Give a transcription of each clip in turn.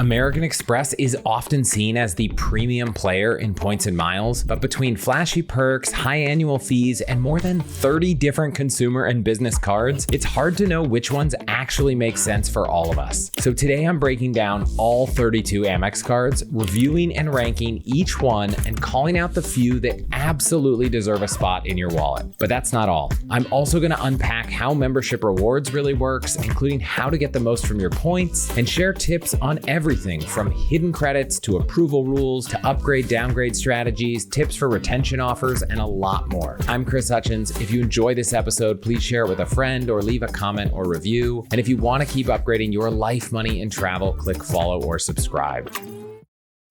American Express is often seen as the premium player in points and miles, but between flashy perks, high annual fees, and more than 30 different consumer and business cards, it's hard to know which ones actually make sense for all of us. So today I'm breaking down all 32 Amex cards, reviewing and ranking each one, and calling out the few that absolutely deserve a spot in your wallet. But that's not all. I'm also going to unpack how membership rewards really works, including how to get the most from your points, and share tips on everything from hidden credits to approval rules to upgrade downgrade strategies, tips for retention offers, and a lot more. I'm Chris Hutchins. If you enjoy this episode, please share it with a friend or leave a comment or review. And if you want to keep upgrading your life, money, and travel, click follow or subscribe.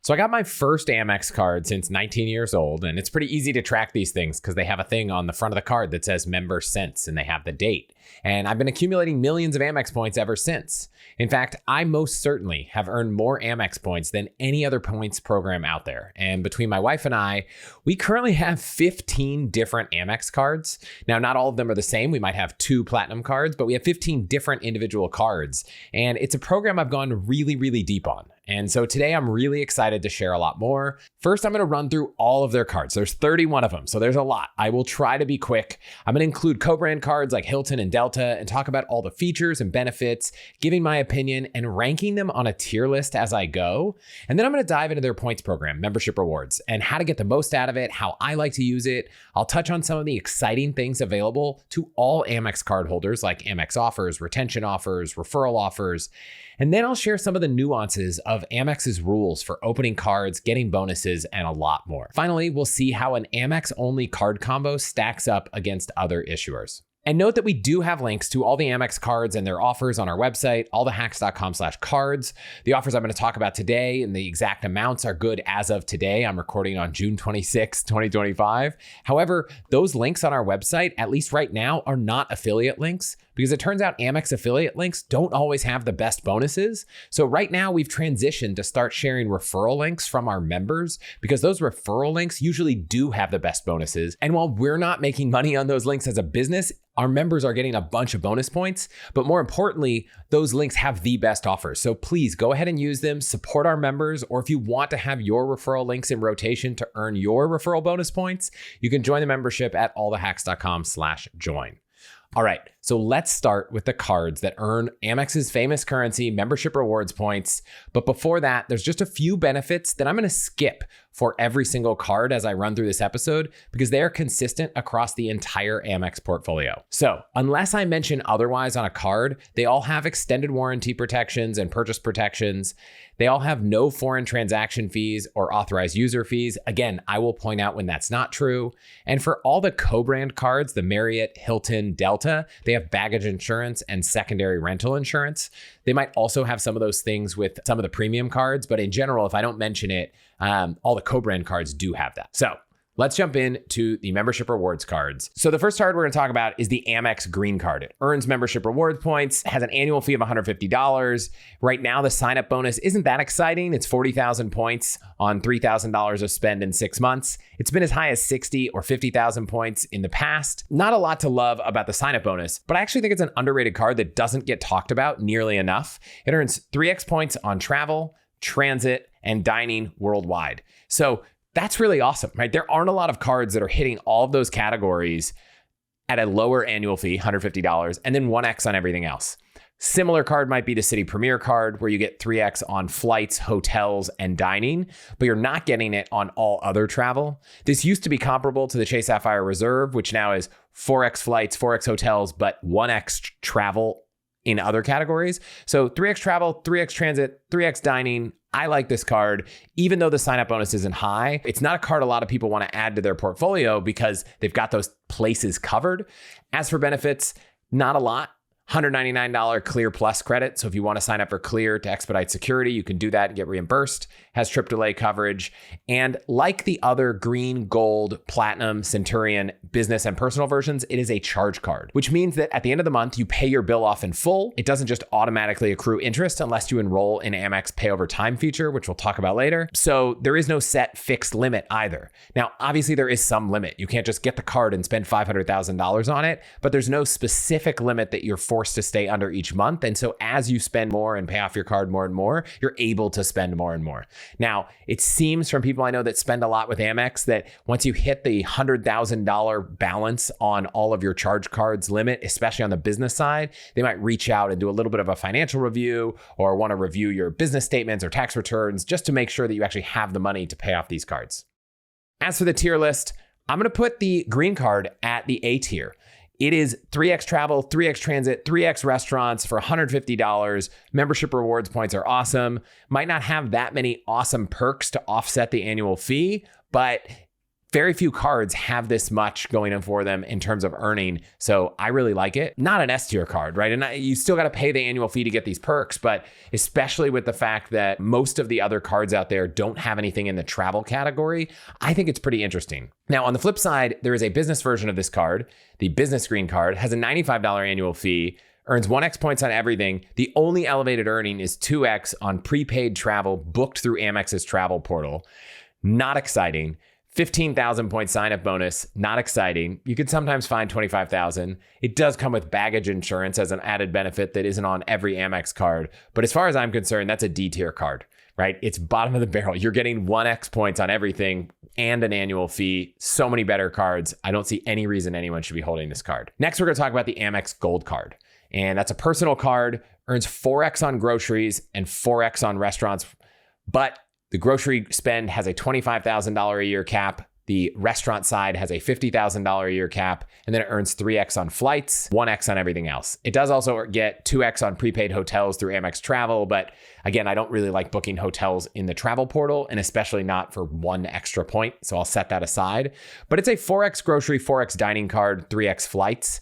So I got my first Amex card since 19 years old, and it's pretty easy to track these things because they have a thing on the front of the card that says member since, and they have the date. And I've been accumulating millions of Amex points ever since. In fact, I most certainly have earned more Amex points than any other points program out there. And between my wife and I, we currently have 15 different Amex cards. Now, not all of them are the same. We might have 2 platinum cards, but we have 15 different individual cards. And it's a program I've gone really, really deep on. And so today I'm really excited to share a lot more. First, I'm going to run through all of their cards. There's 31 of them, so there's a lot. I will try to be quick. I'm going to include co-brand cards like Hilton and Delta and talk about all the features and benefits, giving my opinion and ranking them on a tier list as I go. And then I'm going to dive into their points program, membership rewards, and how to get the most out of it, how I like to use it. I'll touch on some of the exciting things available to all Amex card holders like Amex offers, retention offers, referral offers. And then I'll share some of the nuances of Amex's rules for opening cards, getting bonuses, and a lot more. Finally, we'll see how an Amex-only card combo stacks up against other issuers. And note that we do have links to all the Amex cards and their offers on our website, allthehacks.com/cards. The offers I'm going to talk about today and the exact amounts are good as of today. I'm recording on June 26, 2025. However, those links on our website, at least right now, are not affiliate links because it turns out Amex affiliate links don't always have the best bonuses. So right now we've transitioned to start sharing referral links from our members because those referral links usually do have the best bonuses. And while we're not making money on those links as a business, our members are getting a bunch of bonus points, but more importantly, those links have the best offers. So please go ahead and use them, support our members, or if you want to have your referral links in rotation to earn your referral bonus points, you can join the membership at allthehacks.com/join. All right, so let's start with the cards that earn Amex's famous currency, membership rewards points. But before that, there's just a few benefits that I'm going to skip for every single card as I run through this episode because they are consistent across the entire Amex portfolio. So unless I mention otherwise on a card, they all have extended warranty protections and purchase protections. They all have no foreign transaction fees or authorized user fees. Again, I will point out when that's not true. And for all the co-brand cards, the Marriott, Hilton, Delta, they have baggage insurance and secondary rental insurance. They might also have some of those things with some of the premium cards, but in general, if I don't mention it, all the co-brand cards do have that. So let's jump into the membership rewards cards. So the first card we're going to talk about is the Amex Green Card. It earns membership rewards points, has an annual fee of $150. Right now, the sign-up bonus isn't that exciting. It's 40,000 points on $3,000 of spend in 6 months. It's been as high as 60 or 50,000 points in the past. Not a lot to love about the sign-up bonus, but I actually think it's an underrated card that doesn't get talked about nearly enough. It earns 3x points on travel, transit, and dining worldwide. So that's really awesome, right? There aren't a lot of cards that are hitting all of those categories at a lower annual fee, $150, and then 1x on everything else. Similar card might be the City Premier card, where you get 3x on flights, hotels, and dining, but you're not getting it on all other travel. This used to be comparable to the Chase Sapphire Reserve, which now is 4x flights, 4x hotels, but 1x travel in other categories. So 3x travel, 3x transit, 3x dining. I like this card, even though the sign-up bonus isn't high. It's not a card a lot of people want to add to their portfolio because they've got those places covered. As for benefits, not a lot. $199 Clear Plus credit. So if you want to sign up for Clear to expedite security, you can do that and get reimbursed. Has trip delay coverage. And like the other green, gold, platinum, Centurion, business, and personal versions, it is a charge card, which means that at the end of the month, you pay your bill off in full. It doesn't just automatically accrue interest unless you enroll in Amex Pay Over Time feature, which we'll talk about later. So there is no set fixed limit either. Now, obviously there is some limit. You can't just get the card and spend $500,000 on it, but there's no specific limit that you're forced to stay under each month. And so as you spend more and pay off your card more and more, you're able to spend more and more. Now, it seems from people I know that spend a lot with Amex that once you hit the $100,000 balance on all of your charge cards limit, especially on the business side, they might reach out and do a little bit of a financial review or want to review your business statements or tax returns just to make sure that you actually have the money to pay off these cards. As for the tier list, I'm going to put the green card at the A tier. It is 3x travel, 3x transit, 3x restaurants for $150. Membership rewards points are awesome. Might not have that many awesome perks to offset the annual fee, but very few cards have this much going in for them in terms of earning. So I really like it. Not an S tier card, right? And you still got to pay the annual fee to get these perks, but especially with the fact that most of the other cards out there don't have anything in the travel category, I think it's pretty interesting. Now, on the flip side, there is a business version of this card. The business green card has a $95 annual fee, earns 1x points on everything. The only elevated earning is 2x on prepaid travel booked through Amex's travel portal. Not exciting. 15,000 point sign-up bonus, not exciting. You could sometimes find 25,000. It does come with baggage insurance as an added benefit that isn't on every Amex card. But as far as I'm concerned, that's a D tier card, right? It's bottom of the barrel. You're getting 1x points on everything and an annual fee. So many better cards. I don't see any reason anyone should be holding this card. Next, we're going to talk about the Amex Gold Card. And that's a personal card, earns 4x on groceries and 4x on restaurants. But the grocery spend has a $25,000 a year cap. The restaurant side has a $50,000 a year cap, and then it earns 3x on flights, 1x on everything else. It does also get 2x on prepaid hotels through Amex Travel, but again, I don't really like booking hotels in the travel portal, and especially not for 1 extra point, so I'll set that aside. But it's a 4x grocery, 4x dining card, 3x flights.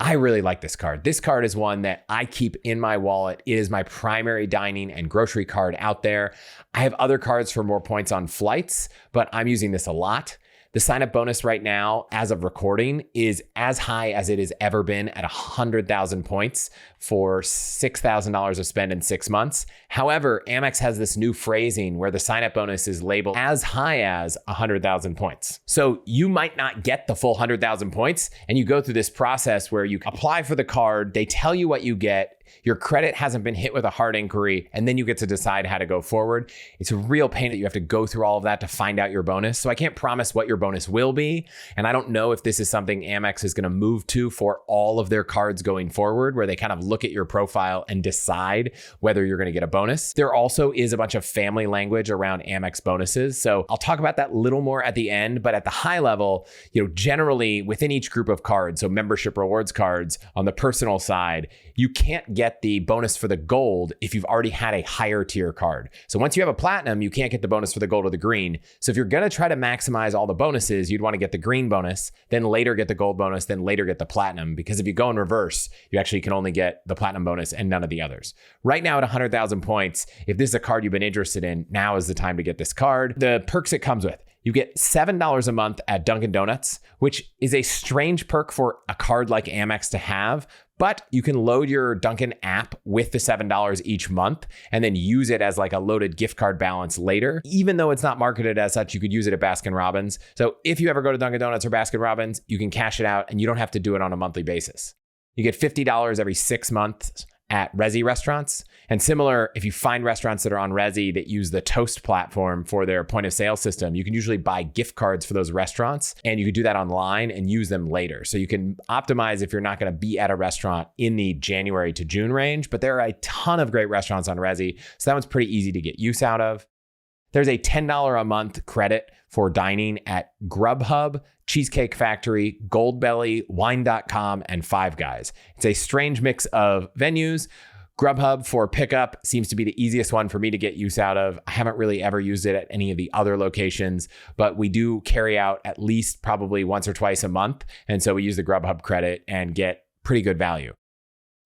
I really like this card. This card is one that I keep in my wallet. It is my primary dining and grocery card out there. I have other cards for more points on flights, but I'm using this a lot. The sign-up bonus right now, as of recording, is as high as it has ever been at 100,000 points for $6,000 of spend in 6 months. However, Amex has this new phrasing where the sign-up bonus is labeled as high as 100,000 points. So you might not get the full 100,000 points, and you go through this process where you apply for the card, they tell you what you get, your credit hasn't been hit with a hard inquiry, and then you get to decide how to go forward. It's a real pain that you have to go through all of that to find out your bonus. So I can't promise what your bonus will be. And I don't know if this is something Amex is going to move to for all of their cards going forward, where they kind of look at your profile and decide whether you're going to get a bonus. There also is a bunch of family language around Amex bonuses. So I'll talk about that a little more at the end, but at the high level, generally within each group of cards, so membership rewards cards on the personal side, you can't get the bonus for the gold if you've already had a higher tier card. So once you have a platinum, you can't get the bonus for the gold or the green. So if you're going to try to maximize all the bonuses, you'd want to get the green bonus, then later get the gold bonus, then later get the platinum. Because if you go in reverse, you actually can only get the platinum bonus and none of the others. Right now at 100,000 points, if this is a card you've been interested in, now is the time to get this card. The perks it comes with. You get $7 a month at Dunkin' Donuts, which is a strange perk for a card like Amex to have, but you can load your Dunkin' app with the $7 each month and then use it as like a loaded gift card balance later. Even though it's not marketed as such, you could use it at Baskin-Robbins. So if you ever go to Dunkin' Donuts or Baskin-Robbins, you can cash it out and you don't have to do it on a monthly basis. You get $50 every 6 months at Resy restaurants. And similar, if you find restaurants that are on Resy that use the Toast platform for their point of sale system, you can usually buy gift cards for those restaurants and you can do that online and use them later. So you can optimize if you're not going to be at a restaurant in the January to June range, but there are a ton of great restaurants on Resy. So that one's pretty easy to get use out of. There's a $10 a month credit for dining at Grubhub, Cheesecake Factory, Goldbelly, Wine.com, and Five Guys. It's a strange mix of venues. Grubhub for pickup seems to be the easiest one for me to get use out of. I haven't really ever used it at any of the other locations, but we do carry out at least probably once or twice a month. And so we use the Grubhub credit and get pretty good value.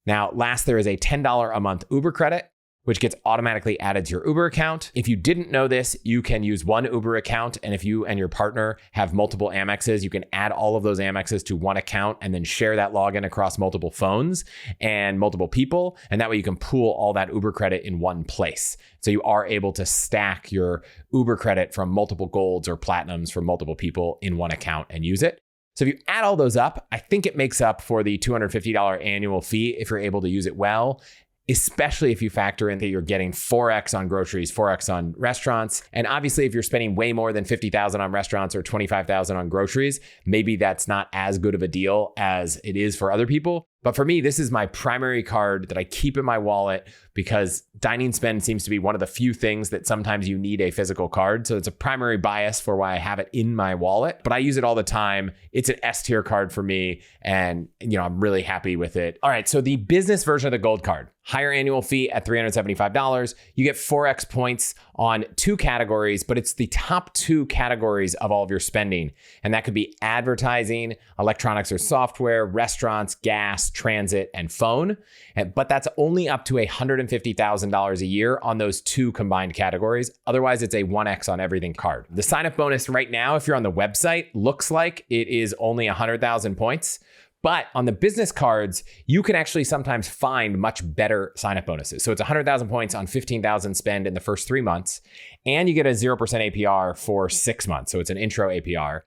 Now, last, there is a $10 a month Uber credit, which gets automatically added to your Uber account. If you didn't know this, you can use one Uber account. And if you and your partner have multiple Amexes, you can add all of those Amexes to one account and then share that login across multiple phones and multiple people. And that way you can pool all that Uber credit in one place. So you are able to stack your Uber credit from multiple golds or platinums from multiple people in one account and use it. So if you add all those up, I think it makes up for the $250 annual fee if you're able to use it well, especially if you factor in that you're getting 4x on groceries, 4x on restaurants. And obviously, if you're spending way more than $50,000 on restaurants or $25,000 on groceries, maybe that's not as good of a deal as it is for other people. But for me, this is my primary card that I keep in my wallet because dining spend seems to be one of the few things that sometimes you need a physical card. So it's a primary bias for why I have it in my wallet, but I use it all the time. It's an S tier card for me. And I'm really happy with it. All right. So the business version of the gold card, higher annual fee at $375. You get 4x points on 2 categories, but it's the top 2 categories of all of your spending. And that could be advertising, electronics or software, restaurants, gas, transit, and phone. But that's only up to $150,000 a year on those 2 combined categories. Otherwise, it's a 1x on everything card. The sign-up bonus right now, if you're on the website, looks like it is only 100,000 points. But on the business cards, you can actually sometimes find much better sign-up bonuses. So it's 100,000 points on 15,000 spend in the first 3 months, and you get a 0% APR for 6 months. So it's an intro APR.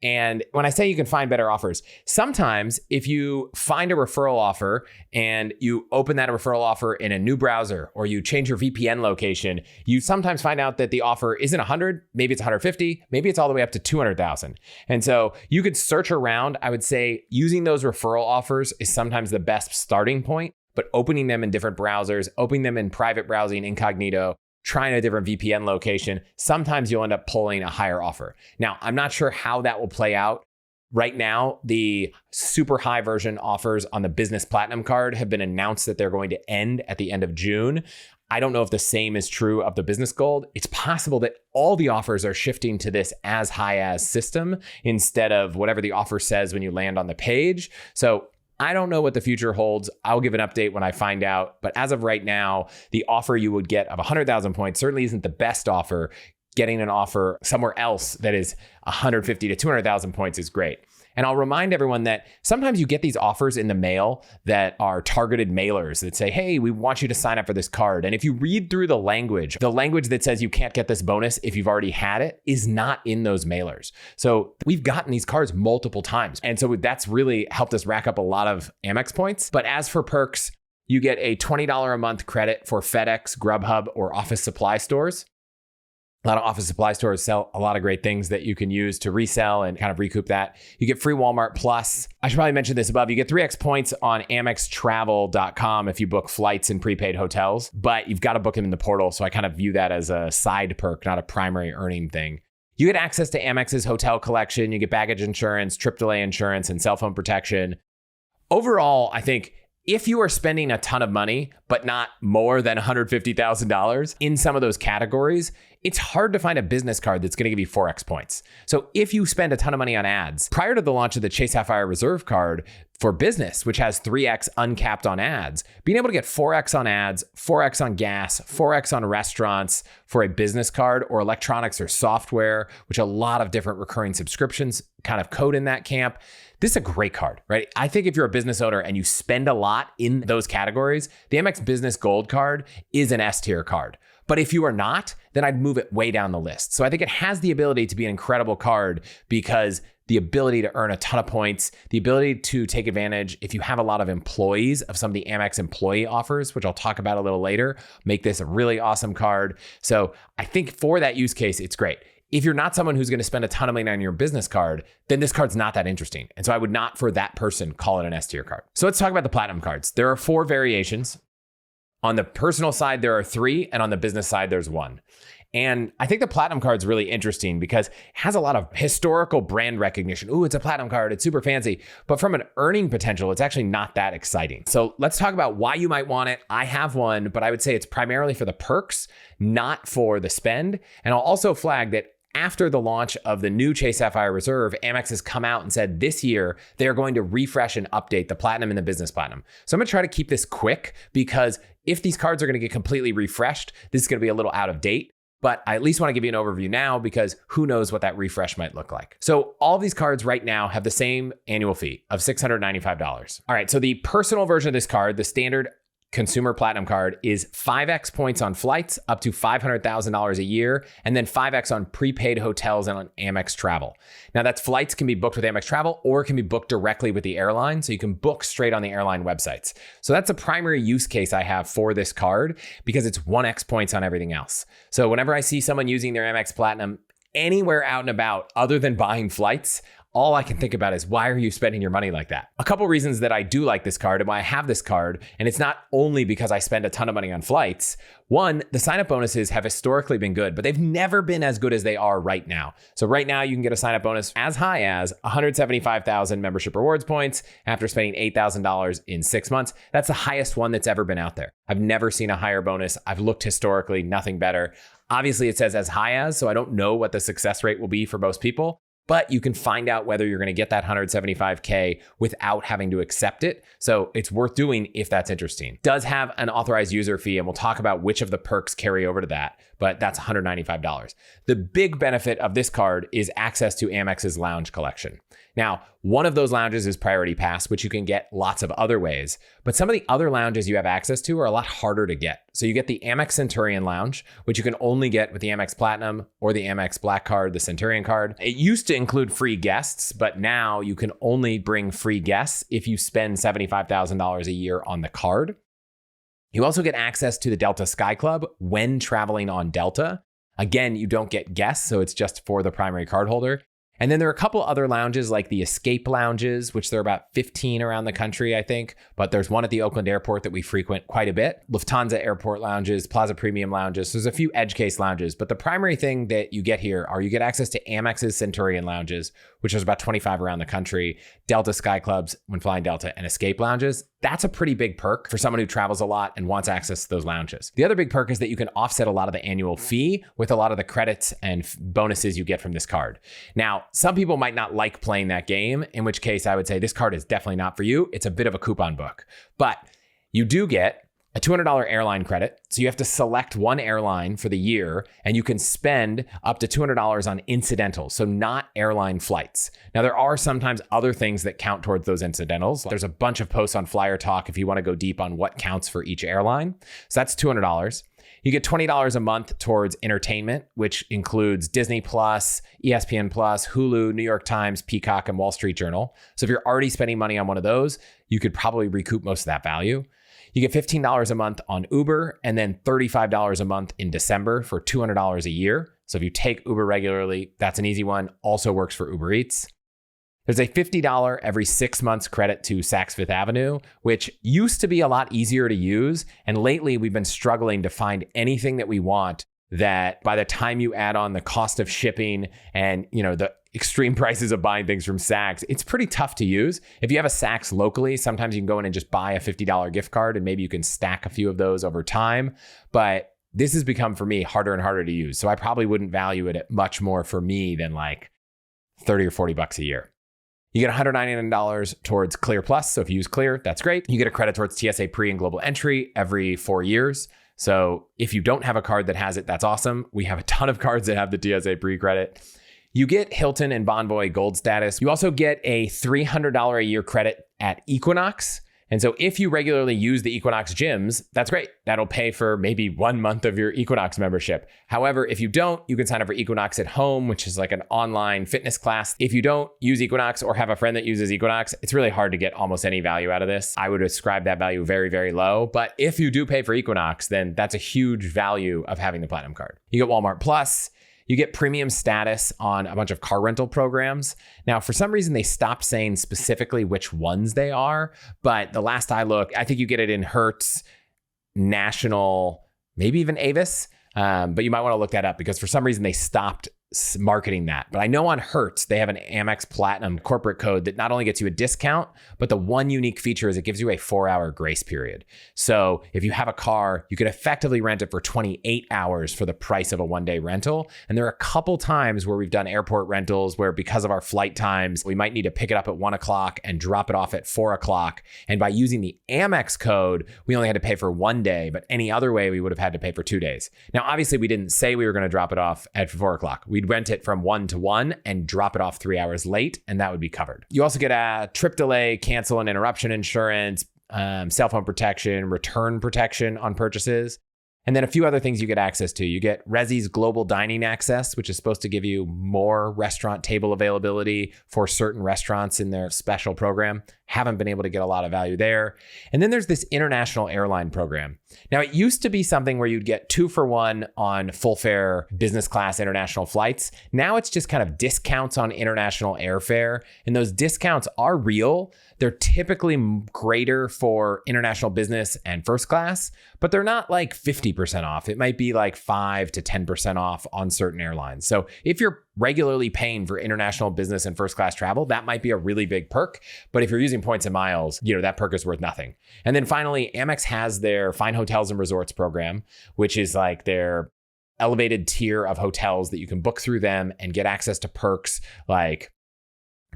And when I say you can find better offers, sometimes if you find a referral offer and you open that referral offer in a new browser or you change your VPN location, you sometimes find out that the offer isn't 100, maybe it's 150, maybe it's all the way up to 200,000. And so you could search around. I would say using those referral offers is sometimes the best starting point, but opening them in different browsers, opening them in private browsing, incognito, trying a different VPN location, sometimes you'll end up pulling a higher offer. Now, I'm not sure how that will play out. Right now, the super high version offers on the business platinum card have been announced that they're going to end at the end of June. I don't know if the same is true of the business gold. It's possible that all the offers are shifting to this as high as system instead of whatever the offer says when you land on the page. So I don't know what the future holds. I'll give an update when I find out. But as of right now, the offer you would get of 100,000 points certainly isn't the best offer. Getting an offer somewhere else that is 150 to 200,000 points is great. And I'll remind everyone that sometimes you get these offers in the mail that are targeted mailers that say, hey, we want you to sign up for this card. And if you read through the language that says you can't get this bonus if you've already had it is not in those mailers. So we've gotten these cards multiple times. And so that's really helped us rack up a lot of Amex points. But as for perks, you get a $20 a month credit for FedEx, Grubhub, or office supply stores. A lot of office supply stores sell a lot of great things that you can use to resell and kind of recoup that. You get free Walmart Plus. I should probably mention this above. You get 3x points on AmexTravel.com if you book flights and prepaid hotels, but you've got to book them in the portal. So I kind of view that as a side perk, not a primary earning thing. You get access to Amex's hotel collection. You get baggage insurance, trip delay insurance, and cell phone protection. Overall, I think if you are spending a ton of money, but not more than $150,000 in some of those categories, it's hard to find a business card that's going to give you 4x points. So if you spend a ton of money on ads, prior to the launch of the Chase Sapphire Reserve card for business, which has 3x uncapped on ads, being able to get 4x on ads, 4x on gas, 4x on restaurants for a business card or electronics or software, which a lot of different recurring subscriptions kind of code in that camp. This is a great card, right? I think if you're a business owner and you spend a lot in those categories, the Amex Business Gold card is an S tier card. But if you are not, then I'd move it way down the list. So I think it has the ability to be an incredible card because the ability to earn a ton of points, the ability to take advantage if you have a lot of employees of some of the Amex employee offers, which I'll talk about a little later, make this a really awesome card. So I think for that use case, it's great. If you're not someone who's going to spend a ton of money on your business card, then this card's not that interesting. And so I would not, for that person, call it an S tier card. So let's talk about the platinum cards. There are 4 variations. On the personal side, there are 3, and on the business side, there's 1. And I think the platinum card is really interesting because it has a lot of historical brand recognition. Ooh, it's a platinum card. It's super fancy. But from an earning potential, it's actually not that exciting. So let's talk about why you might want it. I have one, but I would say it's primarily for the perks, not for the spend. And I'll also flag that after the launch of the new Chase Sapphire Reserve, Amex has come out and said this year they're going to refresh and update the platinum and the business platinum. So I'm going to try to keep this quick because if these cards are going to get completely refreshed, this is going to be a little out of date. But I at least want to give you an overview now because who knows what that refresh might look like. So all of these cards right now have the same annual fee of $695. All right, so the personal version of this card, the standard Consumer Platinum Card is 5x points on flights up to $500,000 a year, and then 5x on prepaid hotels and on Amex Travel. Now, that's flights can be booked with Amex Travel or can be booked directly with the airline, so you can book straight on the airline websites. So that's a primary use case I have for this card because it's 1x points on everything else. So whenever I see someone using their Amex Platinum anywhere out and about other than buying flights, all I can think about is, why are you spending your money like that? A couple reasons that I do like this card and why I have this card, and it's not only because I spend a ton of money on flights. One, the sign-up bonuses have historically been good, but they've never been as good as they are right now. So right now you can get a sign-up bonus as high as 175,000 membership rewards points after spending $8,000 in 6 months. That's the highest one that's ever been out there. I've never seen a higher bonus. I've looked historically, nothing better. Obviously it says as high as, so I don't know what the success rate will be for most people. But you can find out whether you're going to get that 175K without having to accept it. So it's worth doing if that's interesting. It does have an authorized user fee, and we'll talk about which of the perks carry over to that, but that's $195. The big benefit of this card is access to Amex's lounge collection. Now, one of those lounges is Priority Pass, which you can get lots of other ways, but some of the other lounges you have access to are a lot harder to get. So you get the Amex Centurion Lounge, which you can only get with the Amex Platinum or the Amex Black Card, the Centurion Card. It used to include free guests, but now you can only bring free guests if you spend $75,000 a year on the card. You also get access to the Delta Sky Club when traveling on Delta. Again, you don't get guests, so it's just for the primary cardholder. And then there are a couple other lounges like the Escape Lounges, which there are about 15 around the country, I think. But there's one at the Oakland airport that we frequent quite a bit. Lufthansa airport lounges, Plaza Premium lounges. There's a few edge case lounges. But the primary thing that you get here are you get access to Amex's Centurion lounges, which is about 25 around the country, Delta Sky Clubs when flying Delta, and Escape Lounges. That's a pretty big perk for someone who travels a lot and wants access to those lounges. The other big perk is that you can offset a lot of the annual fee with a lot of the credits and bonuses you get from this card. Now, some people might not like playing that game, in which case I would say this card is definitely not for you. It's a bit of a coupon book, but you do get a $200 airline credit. So you have to select one airline for the year, and you can spend up to $200 on incidentals, so not airline flights. Now, there are sometimes other things that count towards those incidentals. There's a bunch of posts on Flyer Talk if you want to go deep on what counts for each airline. So that's $200. You get $20 a month towards entertainment, which includes Disney Plus, ESPN Plus, Hulu, New York Times, Peacock, and Wall Street Journal. So if you're already spending money on one of those, you could probably recoup most of that value. You get $15 a month on Uber, and then $35 a month in December for $200 a year. So if you take Uber regularly, that's an easy one. Also works for Uber Eats. There's a $50 every 6 months credit to Saks Fifth Avenue, which used to be a lot easier to use. And lately we've been struggling to find anything that we want that by the time you add on the cost of shipping and, the extreme prices of buying things from Saks, it's pretty tough to use. If you have a Saks locally, sometimes you can go in and just buy a $50 gift card and maybe you can stack a few of those over time. But this has become for me harder and harder to use. So I probably wouldn't value it at much more for me than like 30 or 40 bucks a year. You get $199 towards Clear Plus. So if you use Clear, that's great. You get a credit towards TSA Pre and Global Entry every 4 years. So if you don't have a card that has it, that's awesome. We have a ton of cards that have the TSA Pre credit. You get Hilton and Bonvoy Gold status. You also get a $300 a year credit at Equinox. And so if you regularly use the Equinox gyms, that's great. That'll pay for maybe 1 month of your Equinox membership. However, if you don't, you can sign up for Equinox at Home, which is like an online fitness class. If you don't use Equinox or have a friend that uses Equinox, it's really hard to get almost any value out of this. I would ascribe that value very, very low. But if you do pay for Equinox, then that's a huge value of having the Platinum Card. You get Walmart Plus. You get premium status on a bunch of car rental programs. Now, for some reason, they stopped saying specifically which ones they are. But the last I looked, I think you get it in Hertz, National, maybe even Avis. But you might want to look that up because for some reason they stopped marketing that. But I know on Hertz, they have an Amex Platinum corporate code that not only gets you a discount, but the one unique feature is it gives you a 4-hour grace period. So if you have a car, you could effectively rent it for 28 hours for the price of a 1-day rental. And there are a couple times where we've done airport rentals where because of our flight times, we might need to pick it up at 1 o'clock and drop it off at 4 o'clock. And by using the Amex code, we only had to pay for 1 day, but any other way we would have had to pay for 2 days. Now, obviously we didn't say we were going to drop it off at 4 o'clock. We'd rent it from 1 to 1 and drop it off 3 hours late, and that would be covered. You also get a trip delay, cancel and interruption insurance, cell phone protection, return protection on purchases. And then a few other things you get access to. You get Resi's global dining access, which is supposed to give you more restaurant table availability for certain restaurants in their special program. Haven't been able to get a lot of value there. And then there's this international airline program. Now, it used to be something where you'd get 2-for-1 on full fare business class international flights. Now it's just kind of discounts on international airfare. And those discounts are real. They're typically greater for international business and first class, but they're not like 50% off. It might be like 5 to 10% off on certain airlines. So if you're regularly paying for international business and first class travel, that might be a really big perk. But if you're using points and miles, that perk is worth nothing. And then finally, Amex has their Fine Hotels and Resorts program, which is like their elevated tier of hotels that you can book through them and get access to perks like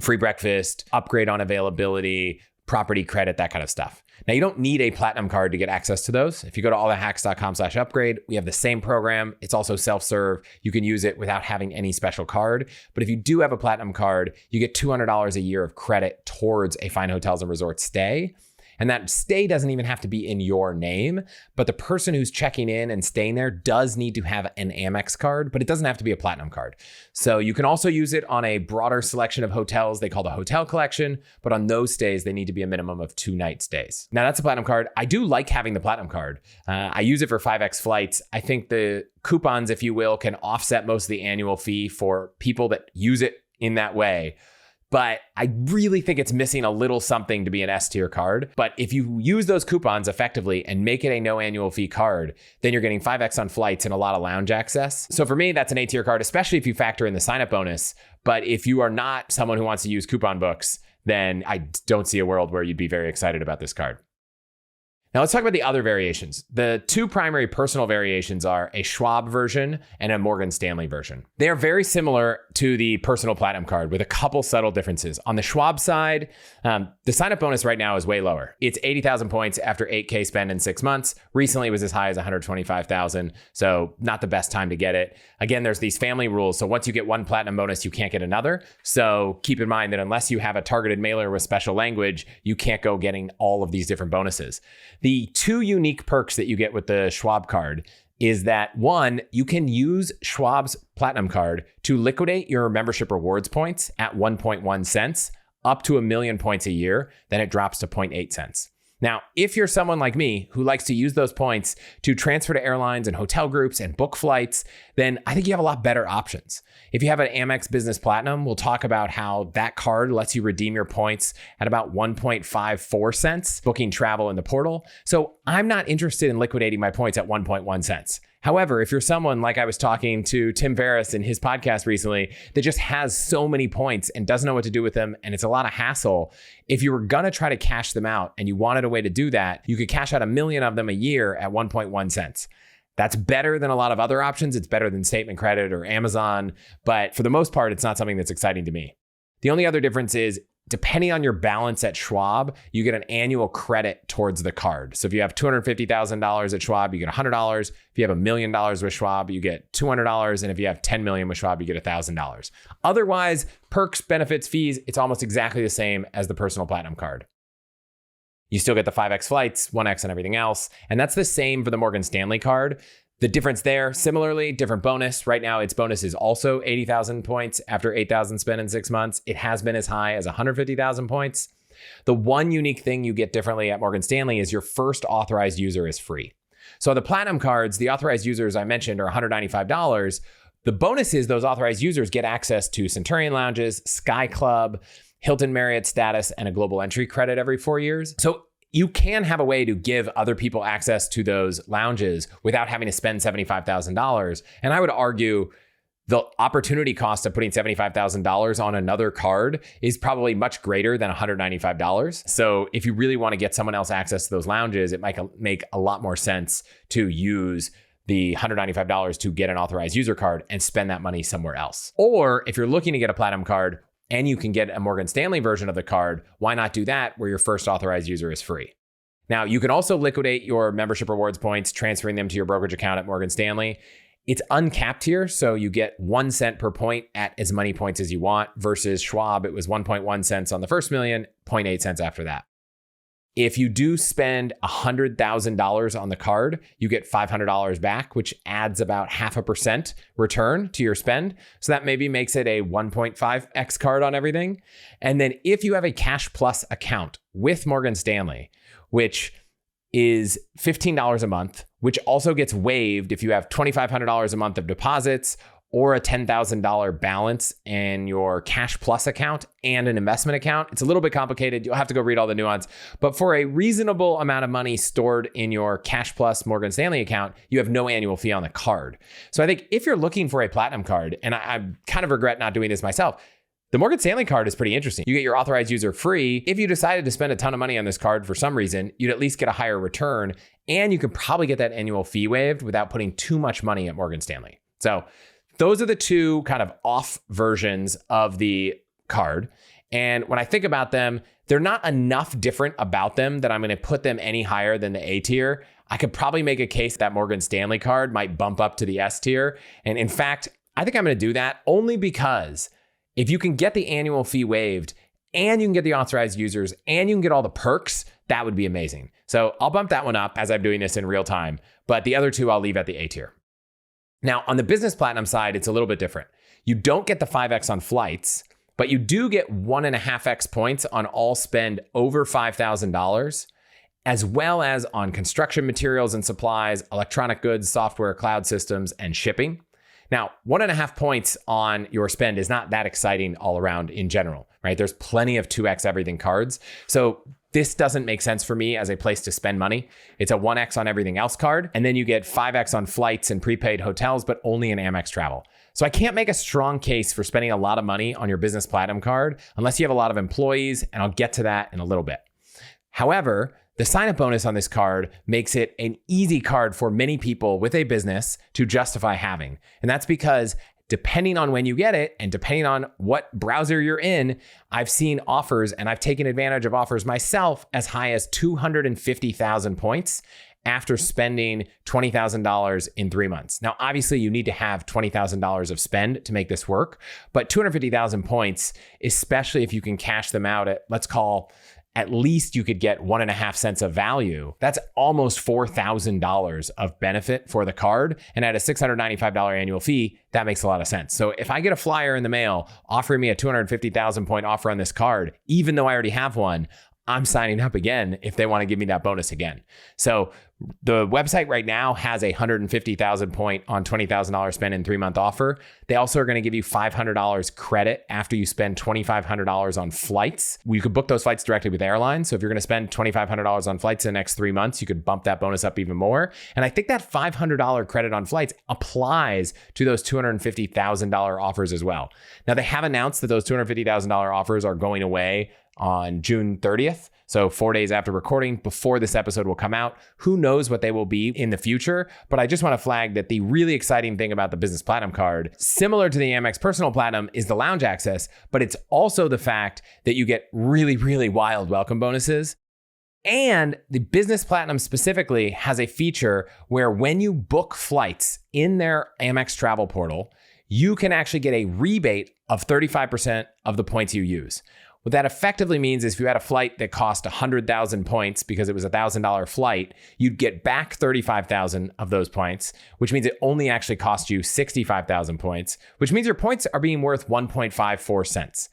free breakfast, upgrade on availability, property credit, that kind of stuff. Now, you don't need a platinum card to get access to those. If you go to allthehacks.com/upgrade, we have the same program. It's also self-serve. You can use it without having any special card. But if you do have a platinum card, you get $200 a year of credit towards a Fine Hotels and Resorts stay. And that stay doesn't even have to be in your name, but the person who's checking in and staying there does need to have an Amex card, but it doesn't have to be a platinum card. So you can also use it on a broader selection of hotels they call the hotel collection, but on those stays, they need to be a minimum of 2-night stays. Now, that's a platinum card. I do like having the platinum card. I use it for 5X flights. I think the coupons, if you will, can offset most of the annual fee for people that use it in that way. But I really think it's missing a little something to be an S-tier card. But if you use those coupons effectively and make it a no annual fee card, then you're getting 5X on flights and a lot of lounge access. So for me, that's an A-tier card, especially if you factor in the sign-up bonus. But if you are not someone who wants to use coupon books, then I don't see a world where you'd be very excited about this card. Now let's talk about the other variations. The two primary personal variations are a Schwab version and a Morgan Stanley version. They are very similar to the personal platinum card with a couple subtle differences. On the Schwab side, the sign-up bonus right now is way lower. It's 80,000 points after 8K spend in 6 months. Recently, it was as high as 125,000, so not the best time to get it. Again, there's these family rules, so once you get one platinum bonus, you can't get another. So keep in mind that unless you have a targeted mailer with special language, you can't go getting all of these different bonuses. The two unique perks that you get with the Schwab card is that one, you can use Schwab's Platinum card to liquidate your membership rewards points at 1.1 cents up to 1 million points a year. Then it drops to 0.8 cents. Now, if you're someone like me who likes to use those points to transfer to airlines and hotel groups and book flights, then I think you have a lot better options. If you have an Amex Business Platinum, we'll talk about how that card lets you redeem your points at about 1.54 cents booking travel in the portal. So I'm not interested in liquidating my points at 1.1 cents. However, if you're someone like I was talking to Tim Ferriss in his podcast recently that just has so many points and doesn't know what to do with them, and it's a lot of hassle, if you were going to try to cash them out and you wanted a way to do that, you could cash out 1 million of them a year at 1.1 cents. That's better than a lot of other options. It's better than statement credit or Amazon, but for the most part, it's not something that's exciting to me. The only other difference is, depending on your balance at Schwab, you get an annual credit towards the card. So if you have $250,000 at Schwab, you get $100. If you have $1 million with Schwab, you get $200. And if you have 10 million with Schwab, you get $1,000. Otherwise, perks, benefits, fees, it's almost exactly the same as the personal platinum card. You still get the 5X flights, 1X and everything else. And that's the same for the Morgan Stanley card. The difference there, similarly, different bonus. Right now, its bonus is also 80,000 points after 8,000 spent in 6 months. It has been as high as 150,000 points. The one unique thing you get differently at Morgan Stanley is your first authorized user is free. So the platinum cards, the authorized users I mentioned are $195. The bonus is those authorized users get access to Centurion lounges, Sky Club, Hilton Marriott status, and a global entry credit every 4 years. So you can have a way to give other people access to those lounges without having to spend $75,000. And I would argue the opportunity cost of putting $75,000 on another card is probably much greater than $195. So if you really want to get someone else access to those lounges, it might make a lot more sense to use the $195 to get an authorized user card and spend that money somewhere else. Or if you're looking to get a platinum card, and you can get a Morgan Stanley version of the card, why not do that where your first authorized user is free? Now, you can also liquidate your membership rewards points, transferring them to your brokerage account at Morgan Stanley. It's uncapped here, so you get 1 cent per point at as many points as you want, versus Schwab, it was 1.1 cents on the first million, 0.8 cents after that. If you do spend $100,000 on the card, you get $500 back, which adds about 0.5% return to your spend. So that maybe makes it a 1.5x card on everything. And then if you have a Cash Plus account with Morgan Stanley, which is $15 a month, which also gets waived if you have $2,500 a month of deposits or a $10,000 balance in your Cash Plus account and an investment account. It's a little bit complicated. You'll have to go read all the nuance. But for a reasonable amount of money stored in your Cash Plus Morgan Stanley account, you have no annual fee on the card. So I think if you're looking for a platinum card, and I kind of regret not doing this myself, the Morgan Stanley card is pretty interesting. You get your authorized user free. If you decided to spend a ton of money on this card for some reason, you'd at least get a higher return, and you could probably get that annual fee waived without putting too much money at Morgan Stanley. So those are the two kind of off versions of the card. And when I think about them, they're not enough different about them that I'm going to put them any higher than the A tier. I could probably make a case that Morgan Stanley card might bump up to the S tier. And in fact, I think I'm going to do that only because if you can get the annual fee waived and you can get the authorized users and you can get all the perks, that would be amazing. So I'll bump that one up as I'm doing this in real time, but the other two I'll leave at the A tier. Now, on the business platinum side, it's a little bit different. You don't get the 5x on flights, but you do get 1.5x points on all spend over $5,000, as well as on construction materials and supplies, electronic goods, software, cloud systems, and shipping. Now, 1.5 points on your spend is not that exciting all around in general, right? There's plenty of 2x everything cards. So this doesn't make sense for me as a place to spend money. It's a 1x on everything else card. And then you get 5x on flights and prepaid hotels, but only in Amex travel. So I can't make a strong case for spending a lot of money on your business platinum card unless you have a lot of employees, and I'll get to that in a little bit. However, the sign-up bonus on this card makes it an easy card for many people with a business to justify having. And that's because depending on when you get it and depending on what browser you're in, I've seen offers, and I've taken advantage of offers myself, as high as 250,000 points after spending $20,000 in 3 months. Now, obviously you need to have $20,000 of spend to make this work, but 250,000 points, especially if you can cash them out at, let's call, at least you could get 1.5 cents of value. That's almost $4,000 of benefit for the card. And at a $695 annual fee, that makes a lot of sense. So if I get a flyer in the mail offering me a 250,000 point offer on this card, even though I already have one, I'm signing up again if they want to give me that bonus again. So the website right now has a 150,000 point on $20,000 spend in 3-month offer. They also are going to give you $500 credit after you spend $2,500 on flights. You could book those flights directly with Airline. So if you're going to spend $2,500 on flights in the next 3 months, you could bump that bonus up even more. And I think that $500 credit on flights applies to those $250,000 offers as well. Now, they have announced that those $250,000 offers are going away on June 30th. So 4 days after recording, before this episode will come out. Who knows what they will be in the future, but I just want to flag that the really exciting thing about the Business Platinum card, similar to the Amex Personal Platinum, is the lounge access, but it's also the fact that you get really, really wild welcome bonuses. And the Business Platinum specifically has a feature where when you book flights in their Amex travel portal, you can actually get a rebate of 35% of the points you use. What that effectively means is if you had a flight that cost 100,000 points because it was a $1,000 flight, you'd get back 35,000 of those points, which means it only actually cost you 65,000 points, which means your points are being worth 1.54 cents.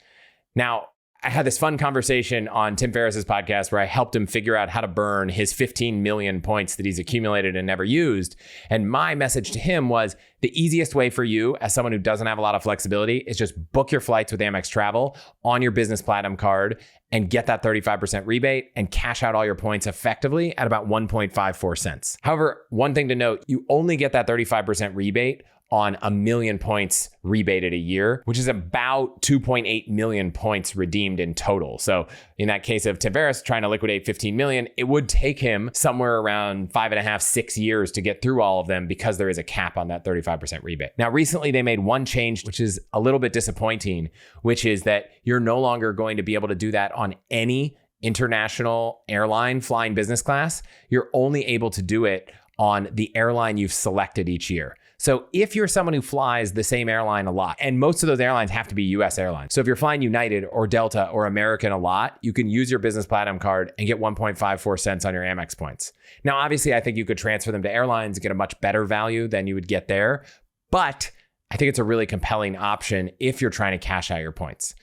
Now, I had this fun conversation on Tim Ferriss's podcast where I helped him figure out how to burn his 15 million points that he's accumulated and never used. And my message to him was the easiest way for you as someone who doesn't have a lot of flexibility is just book your flights with Amex Travel on your Business Platinum card and get that 35% rebate and cash out all your points effectively at about 1.54 cents. However, one thing to note, you only get that 35% rebate on 1 million points rebated a year, which is about 2.8 million points redeemed in total. So in that case of Tim Ferriss trying to liquidate 15 million, it would take him somewhere around 5.5, 6 years to get through all of them because there is a cap on that 35% rebate. Now, recently they made one change, which is a little bit disappointing, which is that you're no longer going to be able to do that on any international airline flying business class. You're only able to do it on the airline you've selected each year. So if you're someone who flies the same airline a lot, and most of those airlines have to be US airlines. So if you're flying United or Delta or American a lot, you can use your Business Platinum card and get 1.54 cents on your Amex points. Now, obviously, I think you could transfer them to airlines and get a much better value than you would get there. But I think it's a really compelling option if you're trying to cash out your points.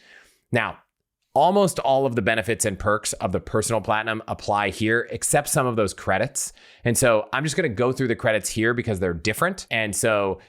Now, almost all of the benefits and perks of the personal platinum apply here, except some of those credits. And so I'm just going to go through the credits here because they're different. And so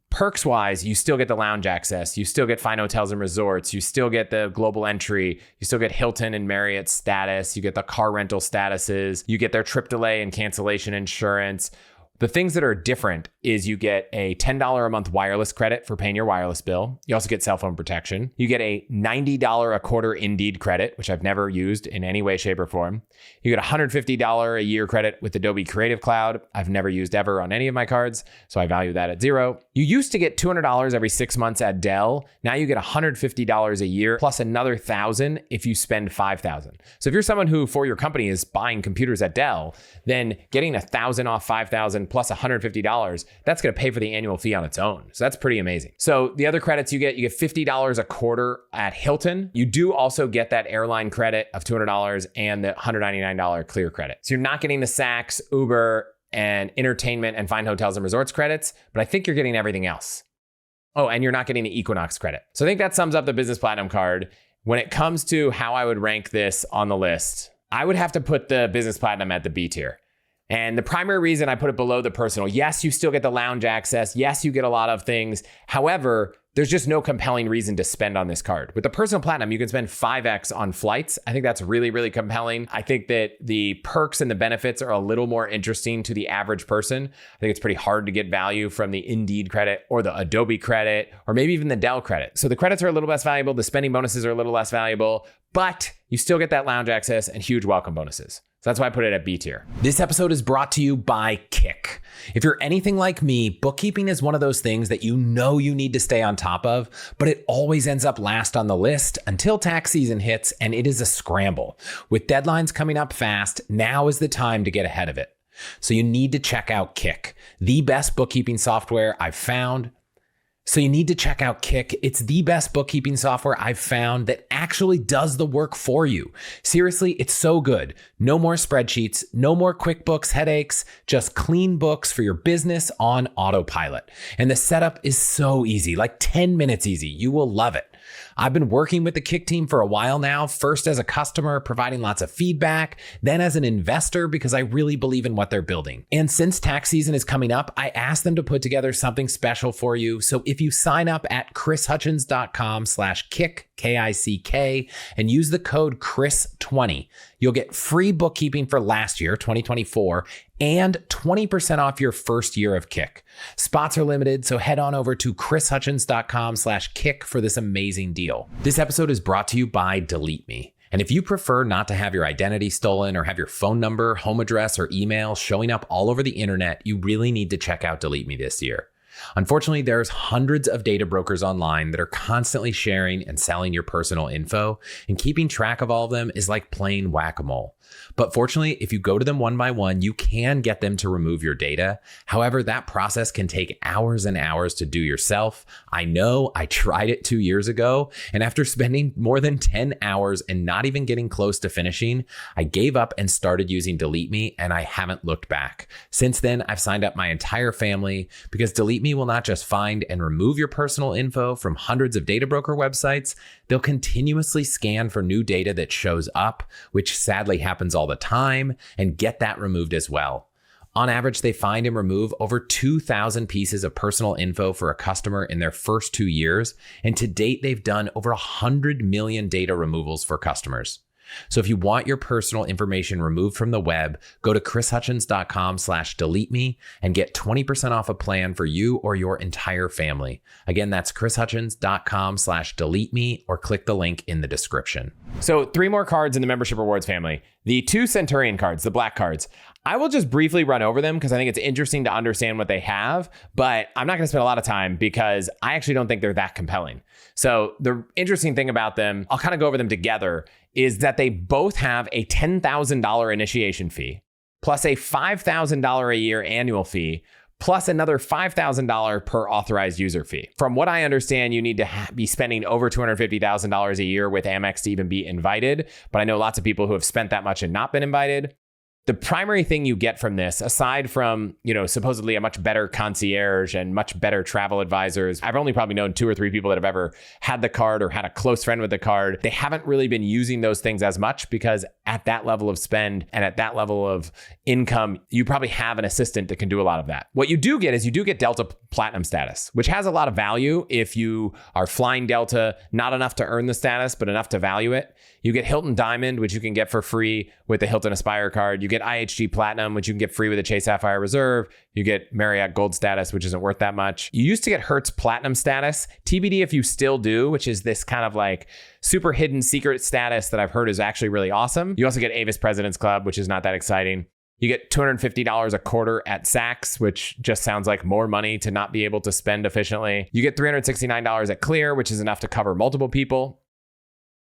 perks wise, you still get the lounge access, you still get fine hotels and resorts, you still get the global entry, you still get Hilton and Marriott status, you get the car rental statuses, you get their trip delay and cancellation insurance. The things that are different is you get a $10 a month wireless credit for paying your wireless bill. You also get cell phone protection. You get a $90 a quarter Indeed credit, which I've never used in any way, shape, or form. You get a $150 a year credit with Adobe Creative Cloud. I've never used ever on any of my cards, so I value that at $0. You used to get $200 every 6 months at Dell. Now you get $150 a year plus another $1,000 if you spend $5,000. So if you're someone who for your company is buying computers at Dell, then getting $1,000 off $5,000 plus $150, that's going to pay for the annual fee on its own. So that's pretty amazing. So the other credits you get $50 a quarter at Hilton. You do also get that airline credit of $200 and the $199 clear credit. So you're not getting the Saks, Uber, and entertainment and fine hotels and resorts credits, but I think you're getting everything else. Oh, and you're not getting the Equinox credit. So I think that sums up the Business Platinum card. When it comes to how I would rank this on the list, I would have to put the Business Platinum at the B tier. And the primary reason I put it below the personal, yes, you still get the lounge access. Yes, you get a lot of things. However, there's just no compelling reason to spend on this card. With the personal platinum, you can spend 5x on flights. I think that's really, really compelling. I think that the perks and the benefits are a little more interesting to the average person. I think it's pretty hard to get value from the Indeed credit or the Adobe credit, or maybe even the Dell credit. So the credits are a little less valuable. The spending bonuses are a little less valuable, but you still get that lounge access and huge welcome bonuses. So that's why I put it at B tier. This episode is brought to you by Kick. If you're anything like me, bookkeeping is one of those things that you know you need to stay on top of, but it always ends up last on the list until tax season hits, and it is a scramble. With deadlines coming up fast, now is the time to get ahead of it. So you need to check out Kick, the best bookkeeping software I've found. It's the best bookkeeping software I've found that actually does the work for you. Seriously, it's so good. No more spreadsheets, no more QuickBooks headaches, just clean books for your business on autopilot. And the setup is so easy, like 10 minutes easy. You will love it. I've been working with the Kick team for a while now, first as a customer, providing lots of feedback, then as an investor because I really believe in what they're building. And since tax season is coming up, I asked them to put together something special for you. So if you sign up at chrishutchins.com/kick, K-I-C-K, and use the code CHRIS20, you'll get free bookkeeping for last year, 2024, and 20% off your first year of Kick. Spots are limited, so head on over to chrishutchins.com/kick for this amazing deal. This episode is brought to you by Delete Me. And if you prefer not to have your identity stolen or have your phone number, home address, or email showing up all over the internet, you really need to check out Delete Me this year. Unfortunately, there's hundreds of data brokers online that are constantly sharing and selling your personal info, and keeping track of all of them is like playing whack-a-mole. But fortunately, if you go to them one by one, you can get them to remove your data. However, that process can take hours and hours to do yourself. I know, I tried it 2 years ago, and after spending more than 10 hours and not even getting close to finishing, I gave up and started using Delete Me, and I haven't looked back. Since then, I've signed up my entire family because Delete Me will not just find and remove your personal info from hundreds of data broker websites, they'll continuously scan for new data that shows up, which sadly happens all the time, and get that removed as well. On average, they find and remove over 2,000 pieces of personal info for a customer in their first 2 years, and to date, they've done over 100 million data removals for customers. So if you want your personal information removed from the web, go to chrishutchins.com/delete me and get 20% off a plan for you or your entire family. Again, that's chrishutchins.com/delete me, or click the link in the description. So 3 more cards in the membership rewards family. The 2 Centurion cards, the black cards. I will just briefly run over them because I think it's interesting to understand what they have, but I'm not going to spend a lot of time because I actually don't think they're that compelling. So the interesting thing about them, I'll kind of go over them together, is that they both have a $10,000 initiation fee plus a $5,000 a year annual fee plus another $5,000 per authorized user fee. From what I understand, you need to be spending over $250,000 a year with Amex to even be invited, but I know lots of people who have spent that much and not been invited. The primary thing you get from this, aside from, supposedly a much better concierge and much better travel advisors, I've only probably known 2 or 3 people that have ever had the card or had a close friend with the card. They haven't really been using those things as much because at that level of spend and at that level of income, you probably have an assistant that can do a lot of that. What you do get is you do get Delta Platinum status, which has a lot of value if you are flying Delta, not enough to earn the status, but enough to value it. You get Hilton Diamond, which you can get for free with the Hilton Aspire card. You get IHG Platinum, which you can get free with the Chase Sapphire Reserve. You get Marriott Gold status, which isn't worth that much. You used to get Hertz Platinum status. TBD if you still do, which is this kind of like super hidden secret status that I've heard is actually really awesome. You also get Avis President's Club, which is not that exciting. You get $250 a quarter at Saks, which just sounds like more money to not be able to spend efficiently. You get $369 at Clear, which is enough to cover multiple people.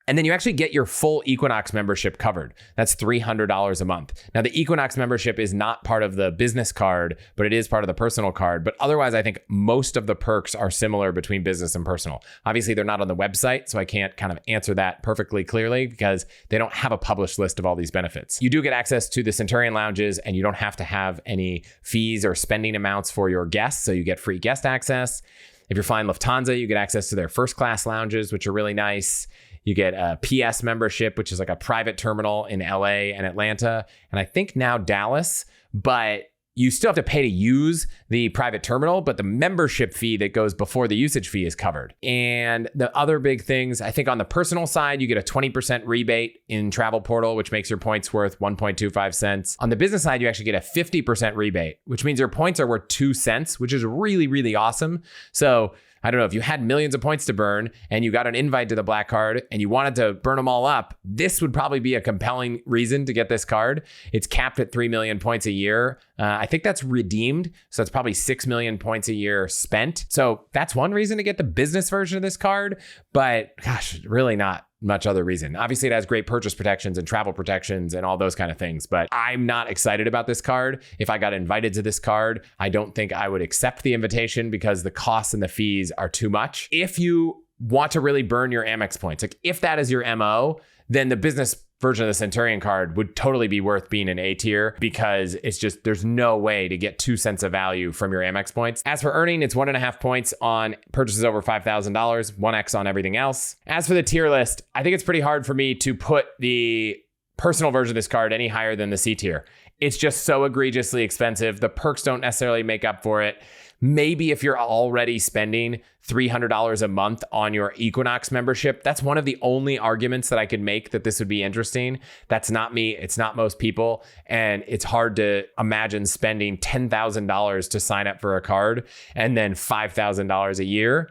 And then you actually get your full Equinox membership covered. That's $300 a month. Now, the Equinox membership is not part of the business card, but it is part of the personal card. But otherwise, I think most of the perks are similar between business and personal. Obviously, they're not on the website, so I can't kind of answer that perfectly clearly because they don't have a published list of all these benefits. You do get access to the Centurion lounges, and you don't have to have any fees or spending amounts for your guests, so you get free guest access. If you're flying Lufthansa, you get access to their first class lounges, which are really nice. You get a PS membership, which is like a private terminal in LA and Atlanta, and I think now Dallas, but you still have to pay to use the private terminal, but the membership fee that goes before the usage fee is covered. And the other big things, I think on the personal side, you get a 20% rebate in Travel Portal, which makes your points worth 1.25 cents. On the business side, you actually get a 50% rebate, which means your points are worth 2 cents, which is really, really awesome. So I don't know, if you had millions of points to burn and you got an invite to the black card and you wanted to burn them all up, this would probably be a compelling reason to get this card. It's capped at 3 million points a year. I think that's redeemed. So it's probably 6 million points a year spent. So that's one reason to get the business version of this card, but gosh, really not much other reason. Obviously, it has great purchase protections and travel protections and all those kind of things, but I'm not excited about this card. If I got invited to this card, I don't think I would accept the invitation because the costs and the fees are too much. If you want to really burn your Amex points, like if that is your MO, then the business version of the Centurion card would totally be worth being an A tier because it's just, there's no way to get 2 cents of value from your Amex points. As for earning, it's 1.5 points on purchases over $5,000, 1x on everything else. As for the tier list, I think it's pretty hard for me to put the personal version of this card any higher than the C tier. It's just so egregiously expensive. The perks don't necessarily make up for it. Maybe if you're already spending $300 a month on your Equinox membership, that's one of the only arguments that I could make that this would be interesting. That's not me. It's not most people. And it's hard to imagine spending $10,000 to sign up for a card and then $5,000 a year.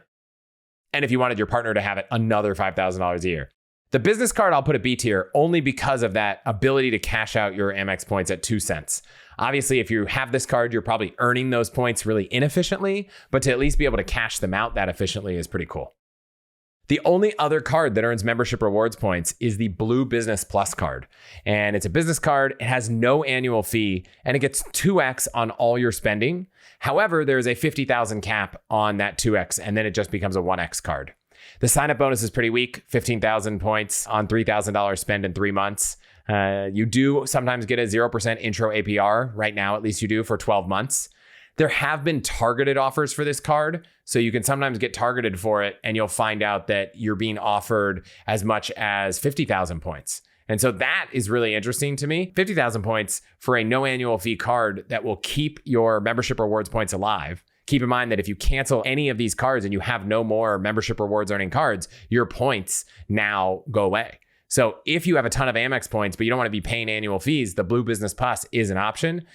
And if you wanted your partner to have it, another $5,000 a year. The business card, I'll put a B tier only because of that ability to cash out your Amex points at 2 cents. Obviously, if you have this card, you're probably earning those points really inefficiently, but to at least be able to cash them out that efficiently is pretty cool. The only other card that earns membership rewards points is the Blue Business Plus card. And it's a business card. It has no annual fee and it gets 2x on all your spending. However, there's a 50,000 cap on that 2x and then it just becomes a 1x card. The sign-up bonus is pretty weak, 15,000 points on $3,000 spend in 3 months. You do sometimes get a 0% intro APR. Right now, at least you do for 12 months. There have been targeted offers for this card. So you can sometimes get targeted for it and you'll find out that you're being offered as much as 50,000 points. And so that is really interesting to me. 50,000 points for a no annual fee card that will keep your membership rewards points alive. Keep in mind that if you cancel any of these cards and you have no more membership rewards earning cards, your points now go away. So if you have a ton of Amex points, but you don't want to be paying annual fees, the Blue Business Plus is an option.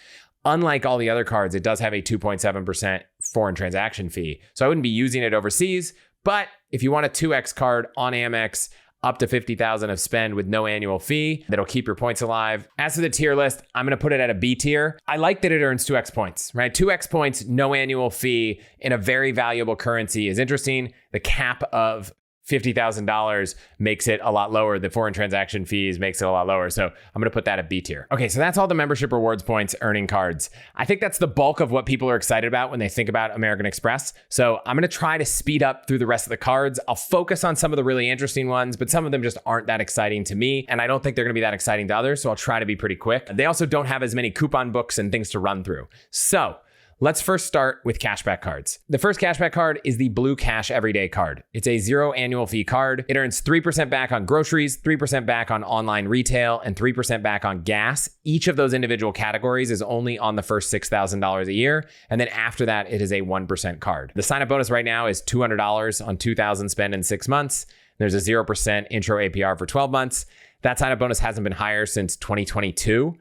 Unlike all the other cards, it does have a 2.7% foreign transaction fee. So I wouldn't be using it overseas, but if you want a 2x card on Amex, up to 50,000 of spend with no annual fee, that'll keep your points alive. As for the tier list, I'm gonna put it at a B tier. I like that it earns 2x points, right? 2x points, no annual fee in a very valuable currency is interesting. The cap of $50,000 makes it a lot lower. The foreign transaction fees makes it a lot lower. So I'm going to put that at B tier. Okay, so that's all the membership rewards points earning cards. I think that's the bulk of what people are excited about when they think about American Express. So I'm going to try to speed up through the rest of the cards. I'll focus on some of the really interesting ones, but some of them just aren't that exciting to me. And I don't think they're going to be that exciting to others. So I'll try to be pretty quick. They also don't have as many coupon books and things to run through. So let's first start with cashback cards. The first cashback card is the Blue Cash Everyday Card. It's a 0 annual fee card. It earns 3% back on groceries, 3% back on online retail, and 3% back on gas. Each of those individual categories is only on the first $6,000 a year. And then after that, it is a 1% card. The sign-up bonus right now is $200 on $2,000 spent in 6 months. There's a 0% intro APR for 12 months. That sign-up bonus hasn't been higher since 2022.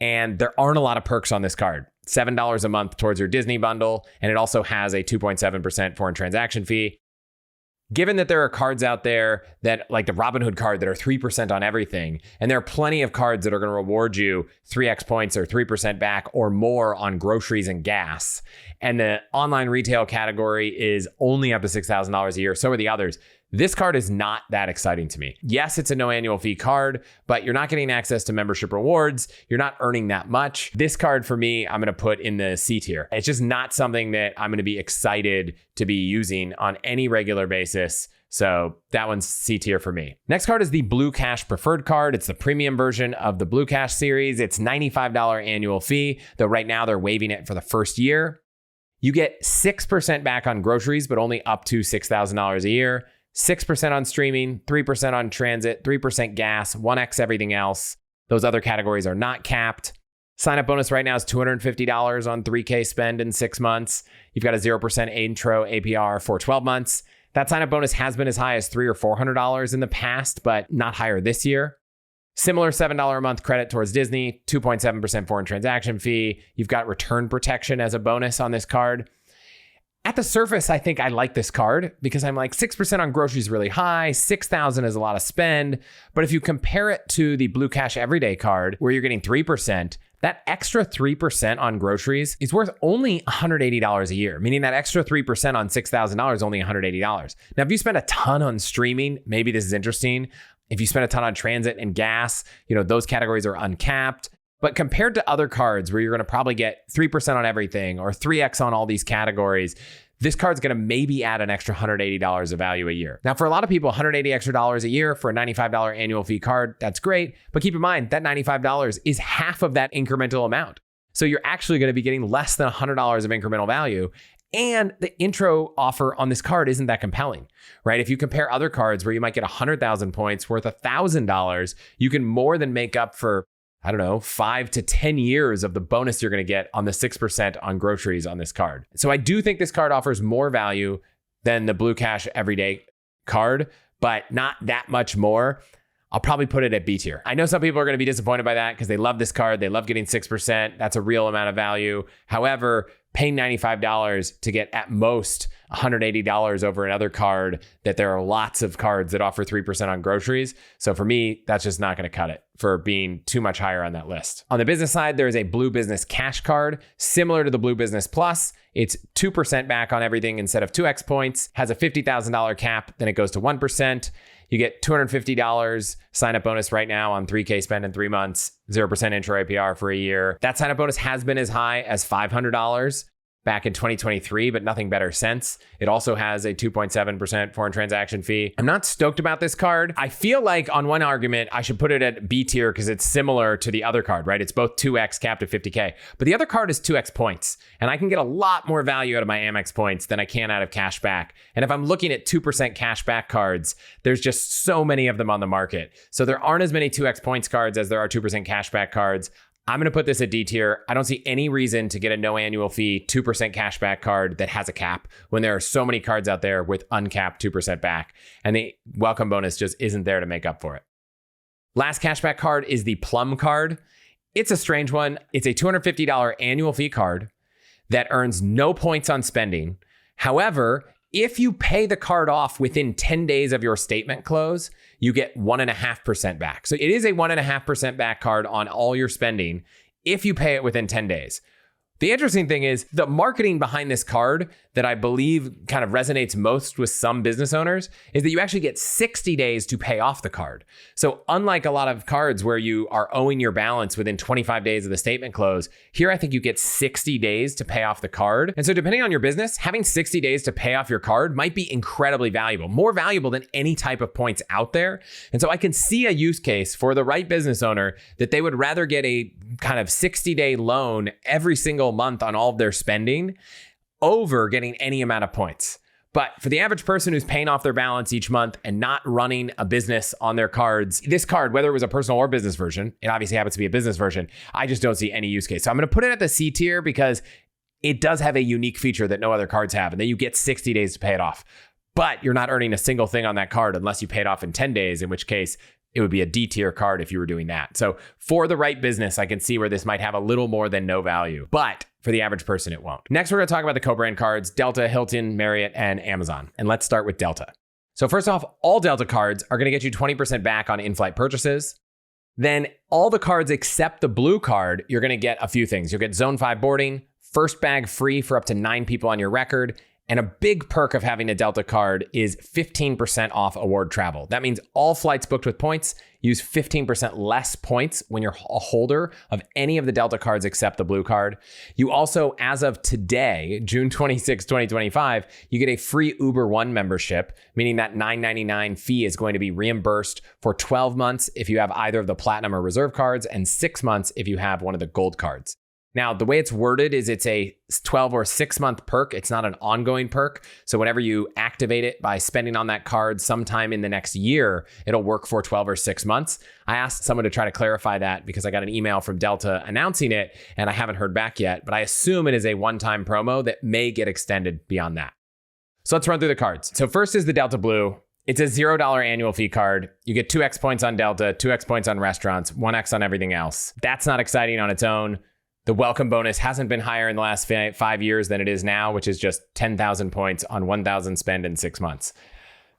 And there aren't a lot of perks on this card. $7 a month towards your Disney bundle, and it also has a 2.7% foreign transaction fee. Given that there are cards out there that, like the Robinhood card, that are 3% on everything, and there are plenty of cards that are going to reward you 3x points or 3% back or more on groceries and gas, and the online retail category is only up to $6,000 a year, so are the others. This card is not that exciting to me. Yes, it's a no annual fee card, but you're not getting access to membership rewards. You're not earning that much. This card for me, I'm going to put in the C tier. It's just not something that I'm going to be excited to be using on any regular basis. So that one's C tier for me. Next card is the Blue Cash Preferred Card. It's the premium version of the Blue Cash series. It's $95 annual fee, though right now they're waiving it for the first year. You get 6% back on groceries, but only up to $6,000 a year. 6% on streaming, 3% on transit, 3% gas, 1x everything else. Those other categories are not capped. Sign-up bonus right now is $250 on $3K spend in 6 months. You've got a 0% intro APR for 12 months. That sign-up bonus has been as high as $300 or $400 in the past, but not higher this year. Similar $7 a month credit towards Disney, 2.7% foreign transaction fee. You've got return protection as a bonus on this card. At the surface, I think I like this card because I'm like 6% on groceries is really high, $6,000 is a lot of spend. But if you compare it to the Blue Cash Everyday card where you're getting 3%, that extra 3% on groceries is worth only $180 a year, meaning that extra 3% on $6,000 is only $180. Now, if you spend a ton on streaming, maybe this is interesting. If you spend a ton on transit and gas, those categories are uncapped. But compared to other cards where you're going to probably get 3% on everything or 3x on all these categories, this card's going to maybe add an extra $180 of value a year. Now, for a lot of people, $180 extra dollars a year for a $95 annual fee card, that's great. But keep in mind that $95 is half of that incremental amount. So you're actually going to be getting less than $100 of incremental value. And the intro offer on this card isn't that compelling, right? If you compare other cards where you might get 100,000 points worth $1,000, you can more than make up for 5 to 10 years of the bonus you're going to get on the 6% on groceries on this card. So I do think this card offers more value than the Blue Cash Everyday card, but not that much more. I'll probably put it at B tier. I know some people are going to be disappointed by that because they love this card. They love getting 6%. That's a real amount of value. However, paying $95 to get at most $180 over another card that there are lots of cards that offer 3% on groceries. So for me, that's just not going to cut it for being too much higher on that list. On the business side, there is a Blue Business Cash Card, similar to the Blue Business Plus. It's 2% back on everything instead of 2x points, has a $50,000 cap, then it goes to 1%. You get $250 sign-up bonus right now on 3K spend in 3 months, 0% intro APR for a year. That sign-up bonus has been as high as $500 back in 2023, but nothing better since. It also has a 2.7% foreign transaction fee. I'm not stoked about this card. I feel like on one argument, I should put it at B tier because it's similar to the other card, right? It's both 2x capped at 50K, but the other card is 2x points. And I can get a lot more value out of my Amex points than I can out of cash back. And if I'm looking at 2% cash back cards, there's just so many of them on the market. So there aren't as many 2x points cards as there are 2% cash back cards. I'm going to put this at D tier. I don't see any reason to get a no annual fee 2% cashback card that has a cap when there are so many cards out there with uncapped 2% back. And the welcome bonus just isn't there to make up for it. Last cashback card is the Plum card. It's a strange one. It's a $250 annual fee card that earns no points on spending. However, if you pay the card off within 10 days of your statement close, you get 1.5% back. So it is a 1.5% back card on all your spending if you pay it within 10 days. The interesting thing is the marketing behind this card, that I believe kind of resonates most with some business owners is that you actually get 60 days to pay off the card. So unlike a lot of cards where you are owing your balance within 25 days of the statement close, here I think you get 60 days to pay off the card. And so depending on your business, having 60 days to pay off your card might be incredibly valuable, more valuable than any type of points out there. And so I can see a use case for the right business owner that they would rather get a kind of 60-day loan every single month on all of their spending over getting any amount of points. But for the average person who's paying off their balance each month and not running a business on their cards, this card, whether it was a personal or business version, it obviously happens to be a business version, I just don't see any use case. So I'm going to put it at the C tier because it does have a unique feature that no other cards have, and then you get 60 days to pay it off. But you're not earning a single thing on that card unless you pay it off in 10 days, in which case it would be a D tier card if you were doing that. So for the right business, I can see where this might have a little more than no value, but for the average person, it won't. Next, we're going to talk about the co-brand cards, Delta, Hilton, Marriott, and Amazon. And let's start with Delta. So first off, all Delta cards are going to get you 20% back on in-flight purchases. Then all the cards except the blue card, you're going to get a few things. You'll get Zone 5 boarding, first bag free for up to 9 people on your record. And a big perk of having a Delta card is 15% off award travel. That means all flights booked with points use 15% less points when you're a holder of any of the Delta cards except the blue card. You also, as of today, June 26, 2025, you get a free Uber One membership, meaning that $9.99 fee is going to be reimbursed for 12 months if you have either of the Platinum or Reserve cards and 6 months if you have one of the Gold cards. Now, the way it's worded is it's a 12 or 6 month perk. It's not an ongoing perk. So whenever you activate it by spending on that card sometime in the next year, it'll work for 12 or 6 months. I asked someone to try to clarify that because I got an email from Delta announcing it and I haven't heard back yet, but I assume it is a one-time promo that may get extended beyond that. So let's run through the cards. So first is the Delta Blue. It's a $0 annual fee card. You get 2x points on Delta, 2x points on restaurants, 1x on everything else. That's not exciting on its own. The welcome bonus hasn't been higher in the last 5 years than it is now, which is just 10,000 points on 1,000 spend in 6 months.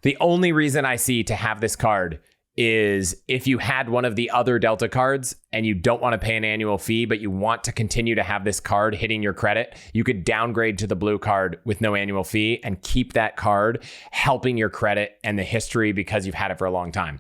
The only reason I see to have this card is if you had one of the other Delta cards and you don't want to pay an annual fee, but you want to continue to have this card hitting your credit, you could downgrade to the blue card with no annual fee and keep that card helping your credit and the history because you've had it for a long time.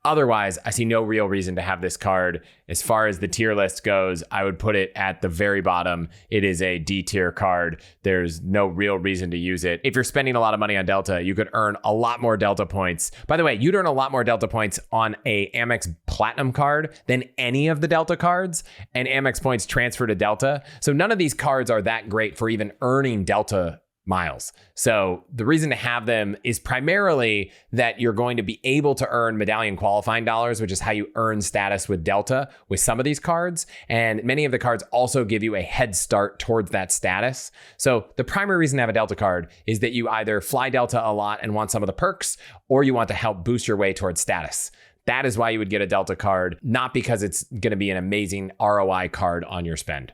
Otherwise, I see no real reason to have this card. As far as the tier list goes, I would put it at the very bottom. It is a D tier card. There's no real reason to use it. If you're spending a lot of money on Delta, you could earn a lot more Delta points. By the way, you'd earn a lot more Delta points on a Amex Platinum card than any of the Delta cards, and Amex points transfer to Delta. So none of these cards are that great for even earning Delta miles. So the reason to have them is primarily that you're going to be able to earn medallion qualifying dollars, which is how you earn status with Delta with some of these cards. And many of the cards also give you a head start towards that status. So the primary reason to have a Delta card is that you either fly Delta a lot and want some of the perks, or you want to help boost your way towards status. That is why you would get a Delta card, not because it's going to be an amazing ROI card on your spend.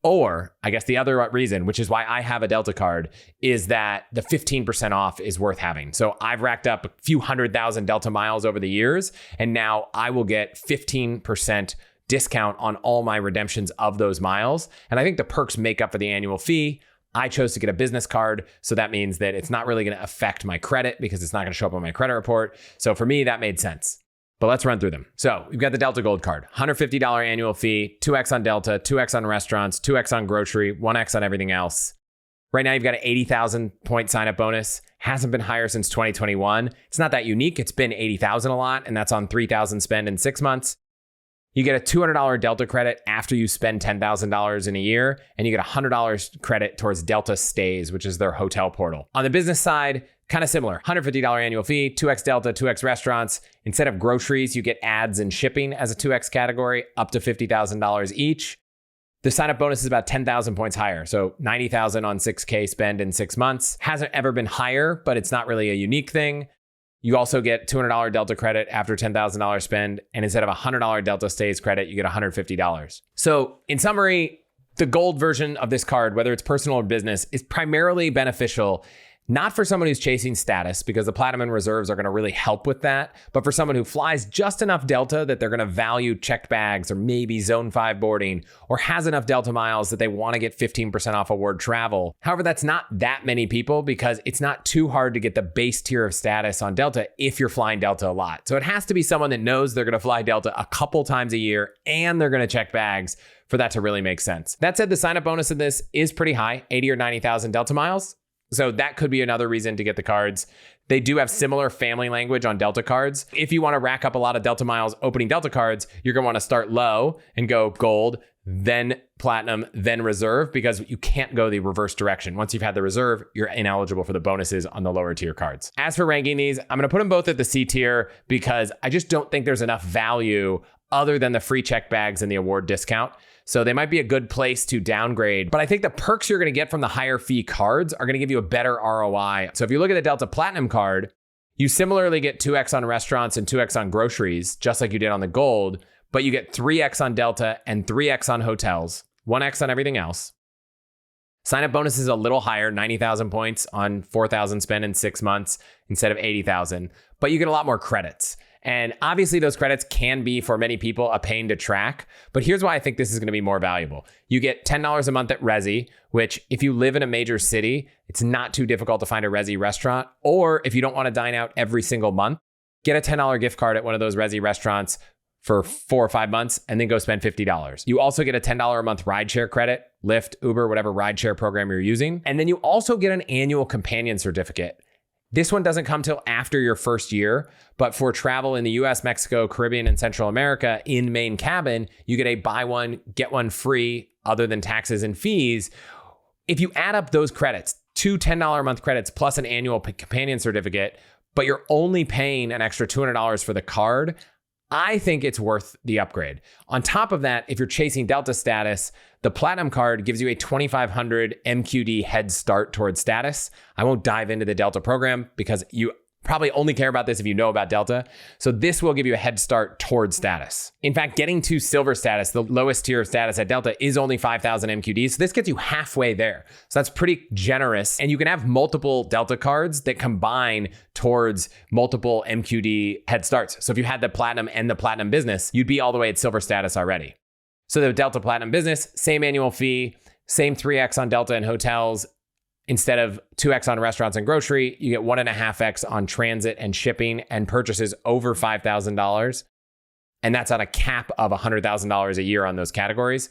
Or I guess the other reason, which is why I have a Delta card, is that the 15% off is worth having. So I've racked up a few 100,000 Delta miles over the years, and now I will get 15% discount on all my redemptions of those miles. And I think the perks make up for the annual fee. I chose to get a business card, so that means that it's not really going to affect my credit because it's not going to show up on my credit report. So for me, that made sense. But let's run through them. So we've got the Delta Gold card, $150 annual fee, 2x on Delta, 2x on restaurants, 2x on grocery, 1x on everything else. Right now, you've got an 80,000 point sign-up bonus. Hasn't been higher since 2021. It's not that unique. It's been 80,000 a lot, and that's on 3,000 spend in 6 months. You get a $200 Delta credit after you spend $10,000 in a year, and you get $100 credit towards Delta Stays, which is their hotel portal. On the business side, kind of similar, $150 annual fee, 2x Delta, 2x restaurants. Instead of groceries, you get ads and shipping as a 2x category, up to $50,000 each. The sign-up bonus is about 10,000 points higher, so 90,000 on 6K spend in 6 months. Hasn't ever been higher, but it's not really a unique thing. You also get $200 Delta credit after $10,000 spend, and instead of $100 Delta Stays credit, you get $150. So in summary, the gold version of this card, whether it's personal or business, is primarily beneficial Not for someone who's chasing status, because the Platinum and Reserves are going to really help with that, but for someone who flies just enough Delta that they're going to value checked bags or maybe Zone 5 boarding, or has enough Delta miles that they want to get 15% off award travel. However, that's not that many people, because it's not too hard to get the base tier of status on Delta if you're flying Delta a lot. So it has to be someone that knows they're going to fly Delta a couple times a year and they're going to check bags for that to really make sense. That said, the sign-up bonus in this is pretty high, 80 or 90,000 Delta miles. So that could be another reason to get the cards. They do have similar family language on Delta cards. If you want to rack up a lot of Delta miles opening Delta cards, you're going to want to start low and go Gold, then Platinum, then Reserve, because you can't go the reverse direction. Once you've had the Reserve, you're ineligible for the bonuses on the lower tier cards. As for ranking these, I'm going to put them both at the C tier because I just don't think there's enough value other than the free check bags and the award discount. So they might be a good place to downgrade, but I think the perks you're going to get from the higher fee cards are going to give you a better ROI. So if you look at the Delta Platinum card, you similarly get 2x on restaurants and 2x on groceries, just like you did on the Gold, but you get 3x on Delta and 3x on hotels, 1x on everything else. Sign-up bonus is a little higher, 90,000 points on 4,000 spent in 6 months instead of 80,000, but you get a lot more credits. And obviously those credits can be, for many people, a pain to track. But here's why I think this is going to be more valuable. You get $10 a month at Resi, which if you live in a major city, it's not too difficult to find a Resi restaurant. Or if you don't want to dine out every single month, get a $10 gift card at one of those Resi restaurants for 4 or 5 months and then go spend $50. You also get a $10 a month rideshare credit, Lyft, Uber, whatever rideshare program you're using. And then you also get an annual companion certificate. This one doesn't come till after your first year, but for travel in the US, Mexico, Caribbean, and Central America in main cabin, you get a buy one, get one free other than taxes and fees. If you add up those credits, 2 $10 a month credits plus an annual companion certificate, but you're only paying an extra $200 for the card, I think it's worth the upgrade. On top of that, if you're chasing Delta status, the Platinum card gives you a 2,500 MQD head start towards status. I won't dive into the Delta program because you probably only care about this if you know about Delta. So this will give you a head start towards status. In fact, getting to silver status, the lowest tier of status at Delta, is only 5,000 MQD. So this gets you halfway there. So that's pretty generous. And you can have multiple Delta cards that combine towards multiple MQD head starts. So if you had the Platinum and the Platinum Business, you'd be all the way at silver status already. So the Delta Platinum Business, same annual fee, same 3x on Delta and hotels. Instead of 2x on restaurants and grocery, you get 1.5x on transit and shipping and purchases over $5,000. And that's on a cap of $100,000 a year on those categories.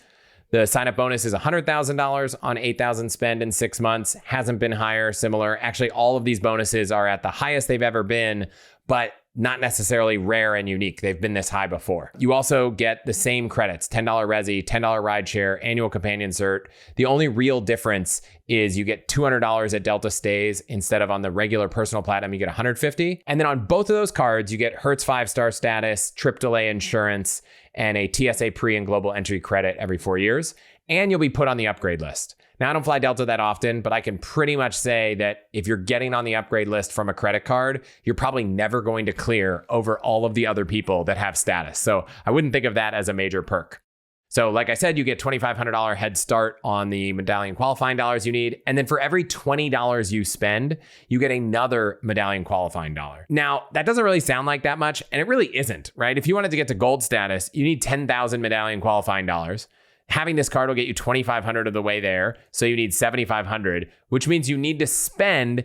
The sign-up bonus is $100,000 on 8,000 spend in 6 months. Hasn't been higher, similar. Actually, all of these bonuses are at the highest they've ever been, but not necessarily rare and unique. They've been this high before. You also get the same credits, $10 Resi, $10 rideshare, annual companion cert. The only real difference is you get $200 at Delta stays instead of on the regular personal Platinum, you get $150. And then on both of those cards, you get Hertz 5-star status, trip delay insurance, and a TSA pre and global entry credit every 4 years. And you'll be put on the upgrade list. Now, I don't fly Delta that often, but I can pretty much say that if you're getting on the upgrade list from a credit card, you're probably never going to clear over all of the other people that have status. So I wouldn't think of that as a major perk. So like I said, you get $2,500 head start on the medallion qualifying dollars you need. And then for every $20 you spend, you get another medallion qualifying dollar. Now, that doesn't really sound like that much, and it really isn't, right? If you wanted to get to gold status, you need 10,000 medallion qualifying dollars. Having this card will get you 2,500 of the way there. So you need 7,500, which means you need to spend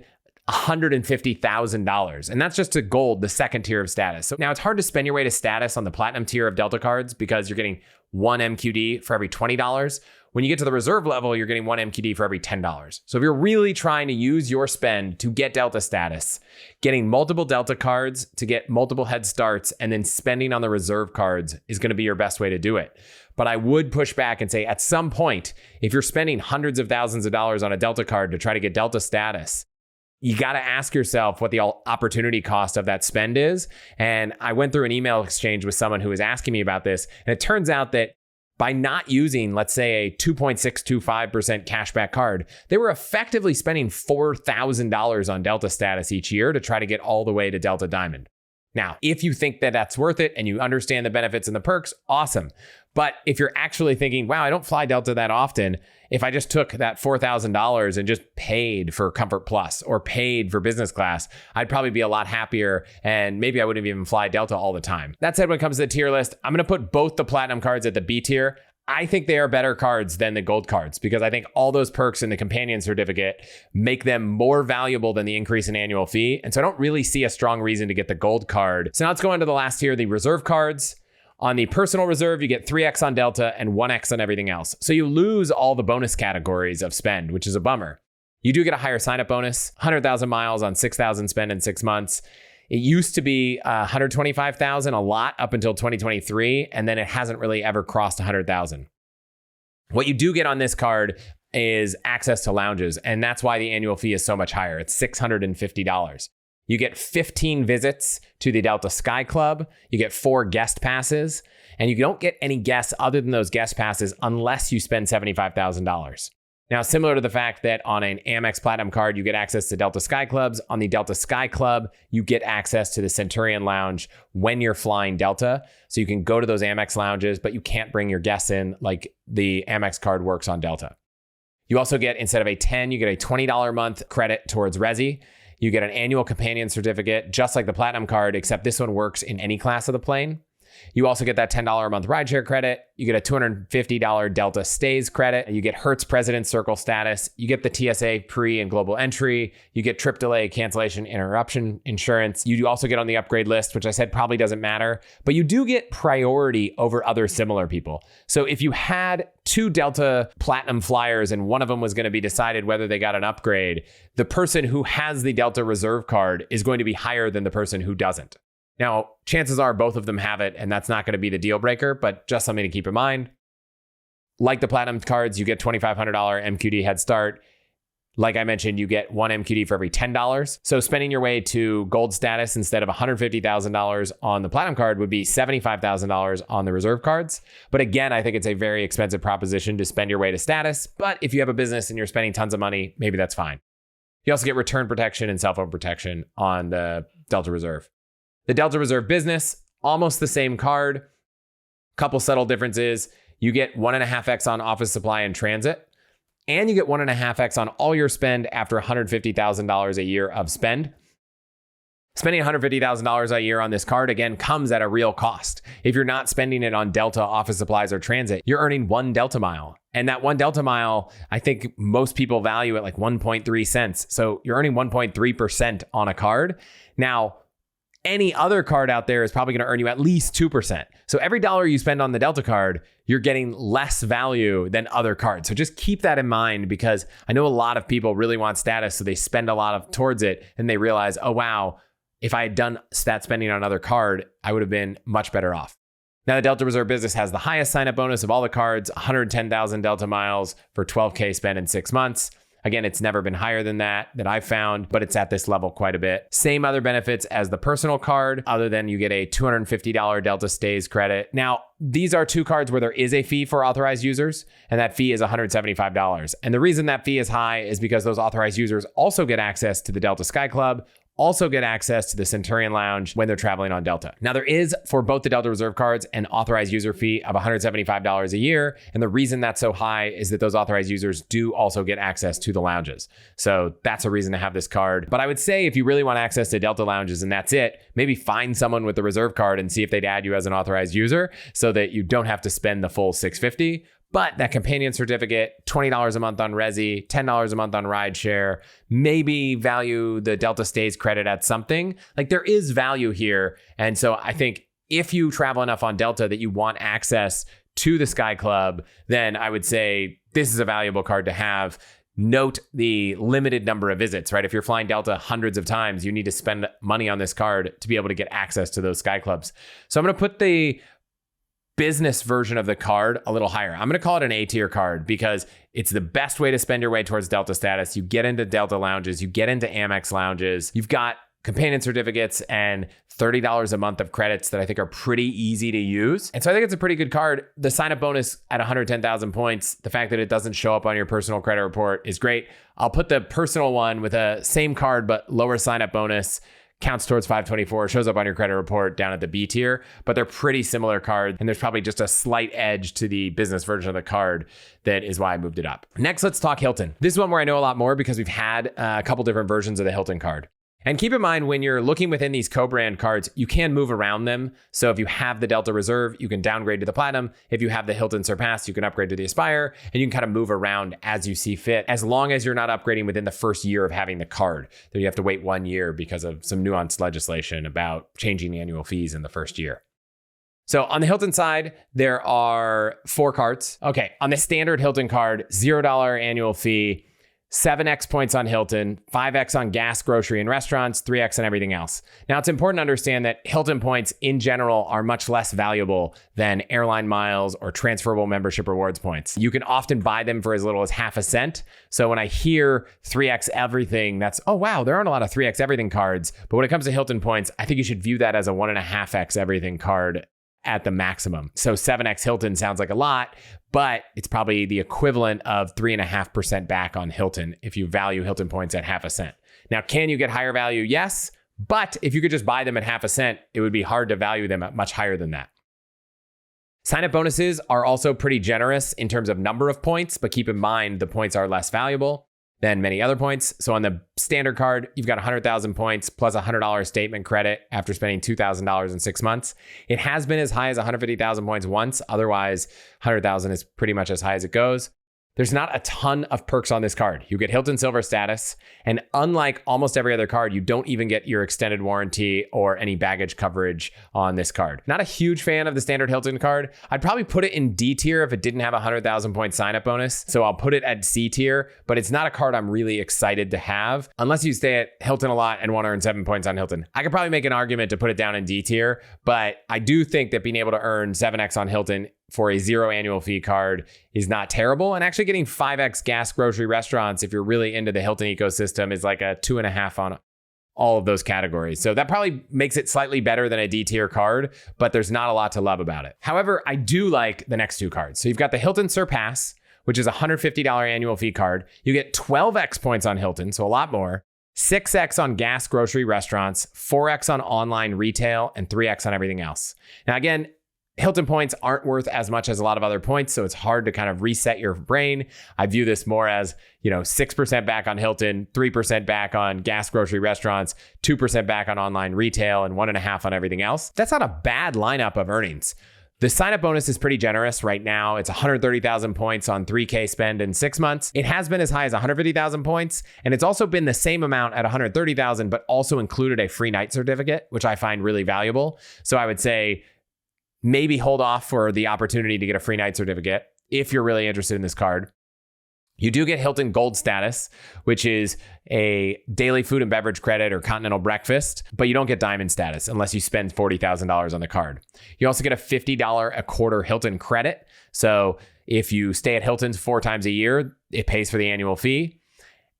$150,000. And that's just to gold, the second tier of status. So now it's hard to spend your way to status on the platinum tier of Delta cards because you're getting 1 MQD for every $20. When you get to the reserve level, you're getting 1 MQD for every $10. So if you're really trying to use your spend to get Delta status, getting multiple Delta cards to get multiple head starts and then spending on the reserve cards is going to be your best way to do it. But I would push back and say at some point, if you're spending hundreds of thousands of dollars on a Delta card to try to get Delta status, you got to ask yourself what the opportunity cost of that spend is. And I went through an email exchange with someone who was asking me about this. And it turns out that by not using, let's say, a 2.625% cashback card, they were effectively spending $4,000 on Delta status each year to try to get all the way to Delta Diamond. Now, if you think that that's worth it and you understand the benefits and the perks, awesome. But if you're actually thinking, wow, I don't fly Delta that often, if I just took that $4,000 and just paid for Comfort Plus or paid for business class, I'd probably be a lot happier and maybe I wouldn't even fly Delta all the time. That said, when it comes to the tier list, I'm going to put both the Platinum cards at the B tier. I think they are better cards than the gold cards because I think all those perks in the companion certificate make them more valuable than the increase in annual fee. And so I don't really see a strong reason to get the gold card. So now let's go into the last tier, the reserve cards. On the personal reserve, you get 3x on Delta and 1x on everything else. So you lose all the bonus categories of spend, which is a bummer. You do get a higher sign-up bonus, 100,000 miles on 6,000 spend in 6 months. It used to be 125,000 a lot up until 2023, and then it hasn't really ever crossed 100,000. What you do get on this card is access to lounges, and that's why the annual fee is so much higher. It's $650. You get 15 visits to the Delta Sky Club. You get 4 guest passes, and you don't get any guests other than those guest passes unless you spend $75,000. Now, similar to the fact that on an Amex Platinum card, you get access to Delta Sky Clubs, on the Delta Sky Club, you get access to the Centurion Lounge when you're flying Delta. So you can go to those Amex lounges, but you can't bring your guests in like the Amex card works on Delta. You also get, instead of a $10, you get a $20 a month credit towards Resi. You get an annual companion certificate, just like the Platinum card, except this one works in any class of the plane. You also get that $10 a month rideshare credit. You get a $250 Delta Stays credit. You get Hertz President Circle status. You get the TSA pre and global entry. You get trip delay, cancellation, interruption insurance. You do also get on the upgrade list, which I said probably doesn't matter, but you do get priority over other similar people. So if you had 2 Delta Platinum flyers and one of them was going to be decided whether they got an upgrade, the person who has the Delta Reserve card is going to be higher than the person who doesn't. Now, chances are both of them have it, and that's not going to be the deal breaker, but just something to keep in mind. Like the Platinum cards, you get $2,500 MQD head start. Like I mentioned, you get 1 MQD for every $10. So spending your way to gold status instead of $150,000 on the Platinum card would be $75,000 on the reserve cards. But again, I think it's a very expensive proposition to spend your way to status. But if you have a business and you're spending tons of money, maybe that's fine. You also get return protection and cell phone protection on the Delta Reserve. The Delta Reserve Business, almost the same card. Couple subtle differences. You get 1.5x on office supply and transit, and you get 1.5x on all your spend after $150,000 a year of spend. Spending $150,000 a year on this card, again, comes at a real cost. If you're not spending it on Delta, office supplies, or transit, you're earning 1 Delta mile. And that 1 Delta mile, I think most people value at like 1.3 cents. So you're earning 1.3% on a card. Now, any other card out there is probably going to earn you at least 2%. So every dollar you spend on the Delta card, you're getting less value than other cards. So just keep that in mind, because I know a lot of people really want status, so they spend a lot towards it, and they realize, oh wow, if I had done stat spending on another card, I would have been much better off. Now, the Delta Reserve Business has the highest sign-up bonus of all the cards, 110,000 Delta miles for 12K spent in 6 months. Again, it's never been higher than that I've found, but it's at this level quite a bit. Same other benefits as the personal card, other than you get a $250 Delta Stays credit. Now, these are 2 cards where there is a fee for authorized users, and that fee is $175. And the reason that fee is high is because those authorized users also get access to the Delta Sky Club, also get access to the Centurion Lounge when they're traveling on Delta. Now, there is, for both the Delta Reserve cards, an authorized user fee of $175 a year. And the reason that's so high is that those authorized users do also get access to the lounges. So that's a reason to have this card. But I would say if you really want access to Delta lounges and that's it, maybe find someone with the Reserve card and see if they'd add you as an authorized user so that you don't have to spend the full $650. But that companion certificate, $20 a month on Resi, $10 a month on rideshare, maybe value the Delta Stays credit at something. Like, there is value here. And so I think if you travel enough on Delta that you want access to the Sky Club, then I would say this is a valuable card to have. Note the limited number of visits, right? If you're flying Delta hundreds of times, you need to spend money on this card to be able to get access to those Sky Clubs. So I'm going to put the business version of the card a little higher. I'm going to call it an A tier card because it's the best way to spend your way towards Delta status. You get into Delta lounges, you get into Amex lounges, you've got companion certificates and $30 a month of credits that I think are pretty easy to use. And so I think it's a pretty good card. The sign-up bonus at 110,000 points, the fact that it doesn't show up on your personal credit report is great. I'll put the personal one with a same card but lower sign-up bonus, counts towards 524, shows up on your credit report down at the B tier, but they're pretty similar cards. And there's probably just a slight edge to the business version of the card that is why I moved it up. Next, let's talk Hilton. This is one where I know a lot more because we've had a couple different versions of the Hilton card. And keep in mind, when you're looking within these co-brand cards, you can move around them. So if you have the Delta Reserve, you can downgrade to the Platinum. If you have the Hilton Surpass, you can upgrade to the Aspire, and you can kind of move around as you see fit, as long as you're not upgrading within the first year of having the card. Then you have to wait 1 year because of some nuanced legislation about changing the annual fees in the first year. So on the Hilton side, there are 4 cards. Okay, on the standard Hilton card, $0 annual fee, 7x points on Hilton, 5x on gas, grocery, and restaurants, 3x on everything else. Now, it's important to understand that Hilton points in general are much less valuable than airline miles or transferable membership rewards points. You can often buy them for as little as half a cent. So when I hear 3x everything, that's, oh wow, there aren't a lot of 3x everything cards. But when it comes to Hilton points, I think you should view that as a 1.5x everything card at the maximum. So 7x Hilton sounds like a lot, but it's probably the equivalent of 3.5% back on Hilton if you value Hilton points at half a cent. Now, can you get higher value? Yes, but if you could just buy them at half a cent, it would be hard to value them at much higher than that. Sign-up bonuses are also pretty generous in terms of number of points, but keep in mind the points are less valuable than many other points. So on the standard card, you've got 100,000 points plus a $100 statement credit after spending $2,000 in 6 months. It has been as high as 150,000 points once. Otherwise, 100,000 is pretty much as high as it goes. There's not a ton of perks on this card. You get Hilton Silver status, and unlike almost every other card, you don't even get your extended warranty or any baggage coverage on this card. Not a huge fan of the standard Hilton card. I'd probably put it in D tier if it didn't have a 100,000 point sign-up bonus. So I'll put it at C tier, but it's not a card I'm really excited to have unless you stay at Hilton a lot and want to earn 7 points on Hilton. I could probably make an argument to put it down in D tier, but I do think that being able to earn 7x on Hilton for a 0 annual fee card is not terrible. And actually getting 5x gas, grocery, restaurants, if you're really into the Hilton ecosystem, is like a 2.5 on all of those categories. So that probably makes it slightly better than a D tier card, but there's not a lot to love about it. However, I do like the next 2 cards. So you've got the Hilton Surpass, which is a $150 annual fee card. You get 12x points on Hilton, so a lot more. 6x on gas, grocery, restaurants, 4x on online retail, and 3x on everything else. Now again, Hilton points aren't worth as much as a lot of other points, so it's hard to kind of reset your brain. I view this more as, 6% back on Hilton, 3% back on gas, grocery, restaurants, 2% back on online retail, and 1.5% on everything else. That's not a bad lineup of earnings. The sign-up bonus is pretty generous right now. It's 130,000 points on 3K spend in 6 months. It has been as high as 150,000 points, and it's also been the same amount at 130,000, but also included a free night certificate, which I find really valuable. So I would say, maybe hold off for the opportunity to get a free night certificate if you're really interested in this card. You do get Hilton Gold status, which is a daily food and beverage credit or continental breakfast, but you don't get diamond status unless you spend $40,000 on the card. You also get a $50 a quarter Hilton credit. So if you stay at Hilton's 4 times a year, it pays for the annual fee.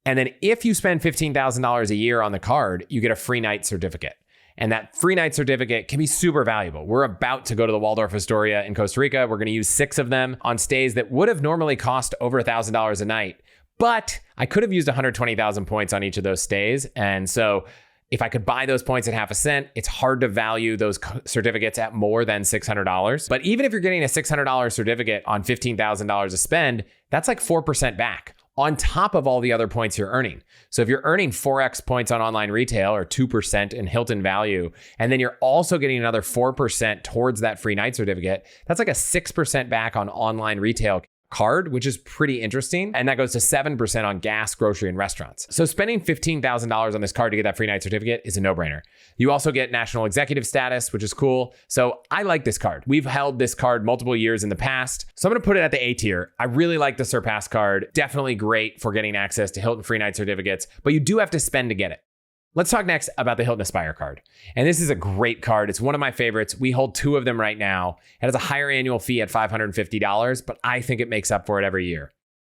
And then if you spend $15,000 a year on the card, you get a free night certificate. And that free night certificate can be super valuable. We're about to go to the Waldorf Astoria in Costa Rica. We're going to use 6 of them on stays that would have normally cost over $1,000 a night. But I could have used 120,000 points on each of those stays. And so if I could buy those points at half a cent, it's hard to value those certificates at more than $600. But even if you're getting a $600 certificate on $15,000 to spend, that's like 4% back on top of all the other points you're earning. So if you're earning 4x points on online retail or 2% in Hilton value, and then you're also getting another 4% towards that free night certificate, that's like a 6% back on online retail card, which is pretty interesting. And that goes to 7% on gas, grocery, and restaurants. So spending $15,000 on this card to get that free night certificate is a no-brainer. You also get national executive status, which is cool. So I like this card. We've held this card multiple years in the past. So I'm going to put it at the A tier. I really like the Surpass card. Definitely great for getting access to Hilton free night certificates, but you do have to spend to get it. Let's talk next about the Hilton Aspire card. And this is a great card. It's one of my favorites. We hold 2 of them right now. It has a higher annual fee at $550, but I think it makes up for it every year.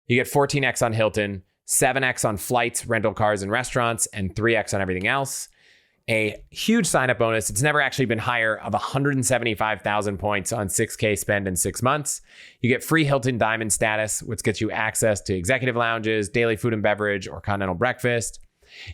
You get 14x on Hilton, 7x on flights, rental cars, and restaurants, and 3x on everything else. A huge sign-up bonus. It's never actually been higher of 175,000 points on 6K spend in 6 months. You get free Hilton Diamond status, which gets you access to executive lounges, daily food and beverage, or continental breakfast.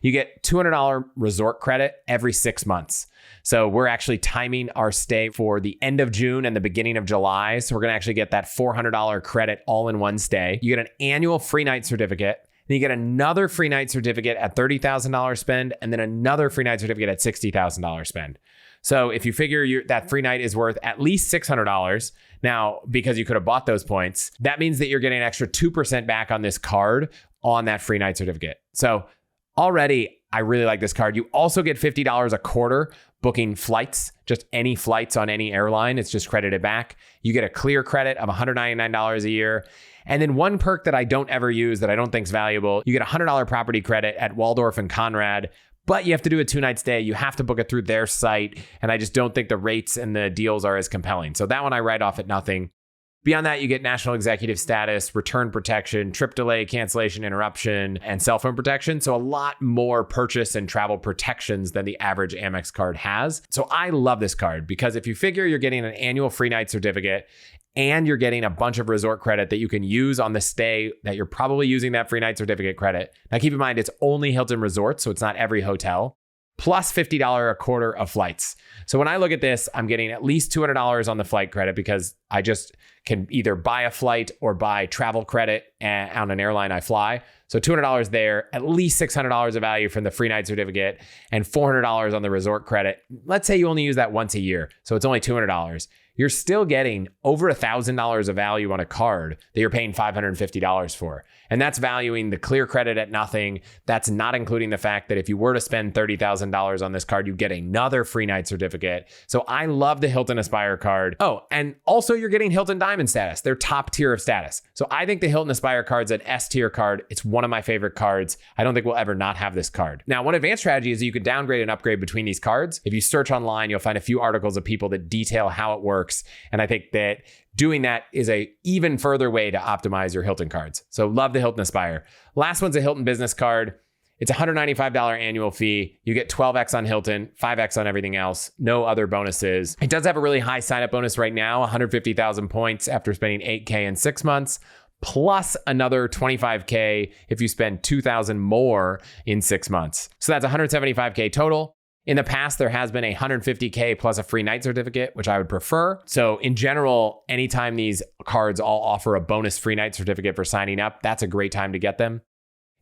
You get $200 resort credit every 6 months. So we're actually timing our stay for the end of June and the beginning of July. So we're going to actually get that $400 credit all in one stay. You get an annual free night certificate. Then you get another free night certificate at $30,000 spend, and then another free night certificate at $60,000 spend. So if you figure that free night is worth at least $600 now, because you could have bought those points, that means that you're getting an extra 2% back on this card on that free night certificate. So already, I really like this card. You also get $50 a quarter booking flights, just any flights on any airline. It's just credited back. You get a clear credit of $199 a year. And then one perk that I don't ever use that I don't think is valuable, you get a $100 property credit at Waldorf and Conrad, but you have to do a 2-night stay. You have to book it through their site. And I just don't think the rates and the deals are as compelling. So that one I write off at nothing. Beyond that, you get national executive status, return protection, trip delay, cancellation, interruption, and cell phone protection. So a lot more purchase and travel protections than the average Amex card has. So I love this card because if you figure you're getting an annual free night certificate and you're getting a bunch of resort credit that you can use on the stay that you're probably using that free night certificate credit. Now keep in mind, it's only Hilton Resorts, so it's not every hotel, plus $50 a quarter of flights. So when I look at this, I'm getting at least $200 on the flight credit because I just can either buy a flight or buy travel credit on an airline I fly. So $200 there, at least $600 of value from the free night certificate and $400 on the resort credit. Let's say you only use that once a year. So it's only $200. You're still getting over $1,000 of value on a card that you're paying $550 for. And that's valuing the clear credit at nothing. That's not including the fact that if you were to spend $30,000 on this card, you get another free night certificate. So I love the Hilton Aspire card. Oh, and also you're getting Hilton Diamond status. They're top tier of status. So I think the Hilton Aspire card's an S tier card. It's one of my favorite cards. I don't think we'll ever not have this card. Now, one advanced strategy is that you can downgrade and upgrade between these cards. If you search online, you'll find a few articles of people that detail how it works. And I think that doing that is a even further way to optimize your Hilton cards. So love the Hilton Aspire. Last one's a Hilton business card. It's a $195 annual fee. You get 12x on Hilton, 5x on everything else, no other bonuses. It does have a really high sign-up bonus right now, 150,000 points after spending $8K in 6 months, plus another $25K if you spend $2,000 more in 6 months. So that's $175K total. In the past, there has been a $150K plus a free night certificate, which I would prefer. So in general, anytime these cards all offer a bonus free night certificate for signing up, that's a great time to get them.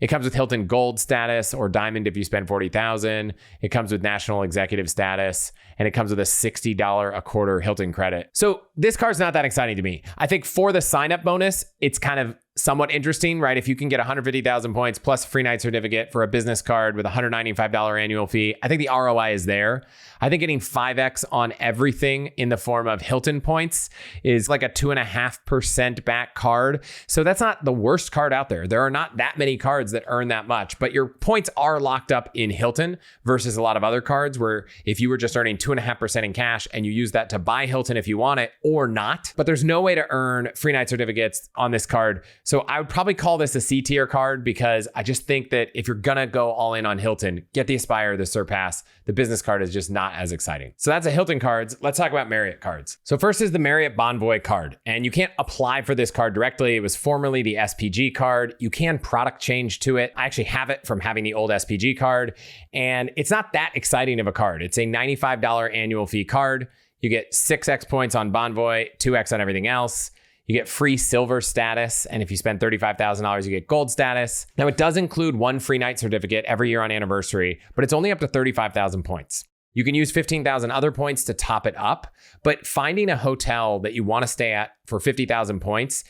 It comes with Hilton Gold status or Diamond if you spend $40,000. It comes with national executive status, and it comes with a $60 a quarter Hilton credit. So this card's not that exciting to me. I think for the sign-up bonus, it's kind of somewhat interesting, right? If you can get 150,000 points plus a free night certificate for a business card with a $195 annual fee, I think the ROI is there. I think getting 5x on everything in the form of Hilton points is like a 2.5% back card. So that's not the worst card out there. There are not that many cards that earn that much, but your points are locked up in Hilton versus a lot of other cards where if you were just earning 2.5% in cash and you use that to buy Hilton if you want it or not, but there's no way to earn free night certificates on this card. So I would probably call this a C tier card because I just think that if you're gonna go all in on Hilton, get the Aspire, the Surpass. The business card is just not as exciting. So that's a Hilton Cards. Let's talk about Marriott Cards. So first is the Marriott Bonvoy card. And you can't apply for this card directly. It was formerly the SPG card. You can product change to it. I actually have it from having the old SPG card. And it's not that exciting of a card. It's a $95 annual fee card. You get 6x points on Bonvoy, 2x on everything else. You get free silver status. And if you spend $35,000, you get gold status. Now, it does include one free night certificate every year on anniversary, but it's only up to 35,000 points. You can use 15,000 other points to top it up, but finding a hotel that you want to stay at for 50,000 points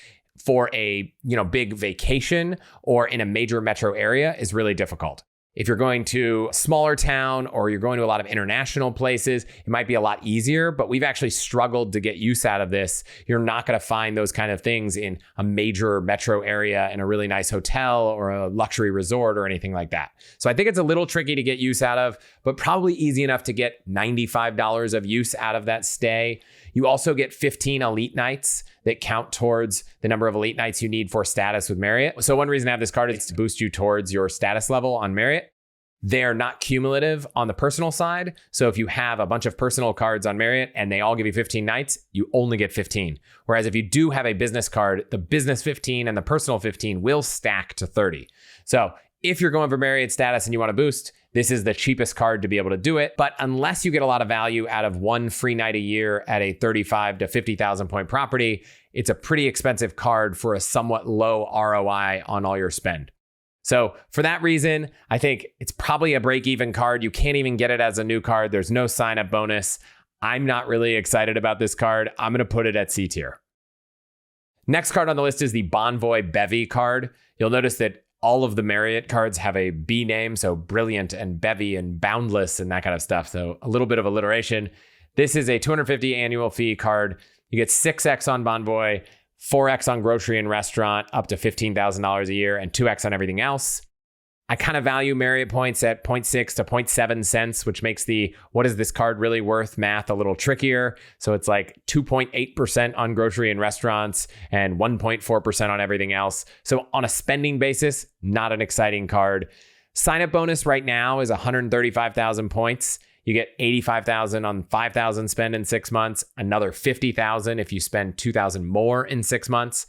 for a big vacation or in a major metro area is really difficult. If you're going to a smaller town or you're going to a lot of international places, it might be a lot easier, but we've actually struggled to get use out of this. You're not going to find those kind of things in a major metro area in a really nice hotel or a luxury resort or anything like that. So I think it's a little tricky to get use out of, but probably easy enough to get $95 of use out of that stay. You also get 15 elite nights that count towards the number of elite nights you need for status with Marriott. So one reason to have this card is to boost you towards your status level on Marriott. They're not cumulative on the personal side. So if you have a bunch of personal cards on Marriott and they all give you 15 nights, you only get 15. Whereas if you do have a business card, the business 15 and the personal 15 will stack to 30. So If you're going for Marriott status and you want to boost, this is the cheapest card to be able to do it. But unless you get a lot of value out of one free night a year at a 35 to 50,000 point property, it's a pretty expensive card for a somewhat low ROI on all your spend. So for that reason, I think it's probably a break-even card. You can't even get it as a new card. There's no sign-up bonus. I'm not really excited about this card. I'm going to put it at C tier. Next card on the list is the Bonvoy Bevy card. You'll notice that all of the Marriott cards have a B name, so Brilliant and Bevy and Boundless and that kind of stuff. So a little bit of alliteration. This is a $250 annual fee card. You get 6x on Bonvoy, 4x on grocery and restaurant, up to $15,000 a year, and 2x on everything else. I kind of value Marriott points at 0.6 to 0.7 cents, which makes the what is this card really worth math a little trickier. So it's like 2.8% on grocery and restaurants and 1.4% on everything else. So on a spending basis, not an exciting card. Sign-up bonus right now is 135,000 points. You get 85,000 on 5,000 spend in 6 months, another 50,000 if you spend 2,000 more in 6 months.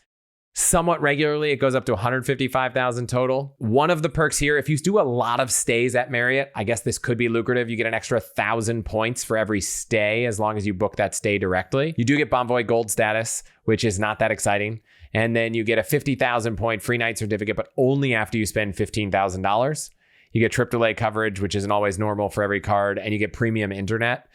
Somewhat regularly, it goes up to 155,000 total. One of the perks here, if you do a lot of stays at Marriott, I guess this could be lucrative. You get an extra 1,000 points for every stay as long as you book that stay directly. You do get Bonvoy Gold status, which is not that exciting. And then you get a 50,000 point free night certificate, but only after you spend $15,000. You get AAA coverage, which isn't always normal for every card, and you get premium internet.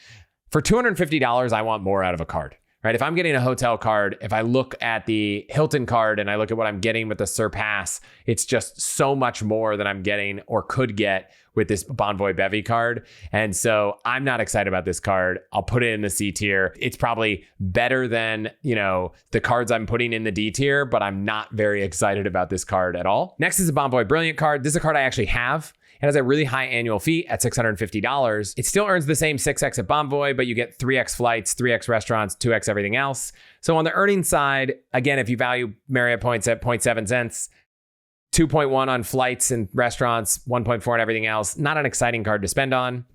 For $250, I want more out of a card, right? If I'm getting a hotel card, if I look at the Hilton card and I look at what I'm getting with the Surpass, it's just so much more than I'm getting or could get with this Bonvoy Bevy card. And so I'm not excited about this card. I'll put it in the C tier. It's probably better than, the cards I'm putting in the D tier, but I'm not very excited about this card at all. Next is a Bonvoy Brilliant card. This is a card I actually have. It has a really high annual fee at $650. It still earns the same 6x at Bonvoy, but you get 3x flights, 3x restaurants, 2x everything else. So on the earnings side, again, if you value Marriott points at 0.7 cents, 2.1 on flights and restaurants, 1.4 on everything else, not an exciting card to spend on.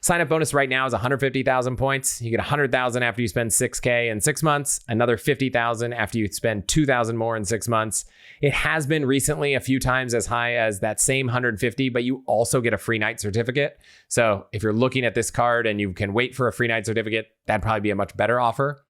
Sign-up bonus right now is 150,000 points. You get 100,000 after you spend 6K in 6 months, another 50,000 after you spend 2,000 more in 6 months. It has been recently a few times as high as that same 150, but you also get a free night certificate. So if you're looking at this card and you can wait for a free night certificate, that'd probably be a much better offer.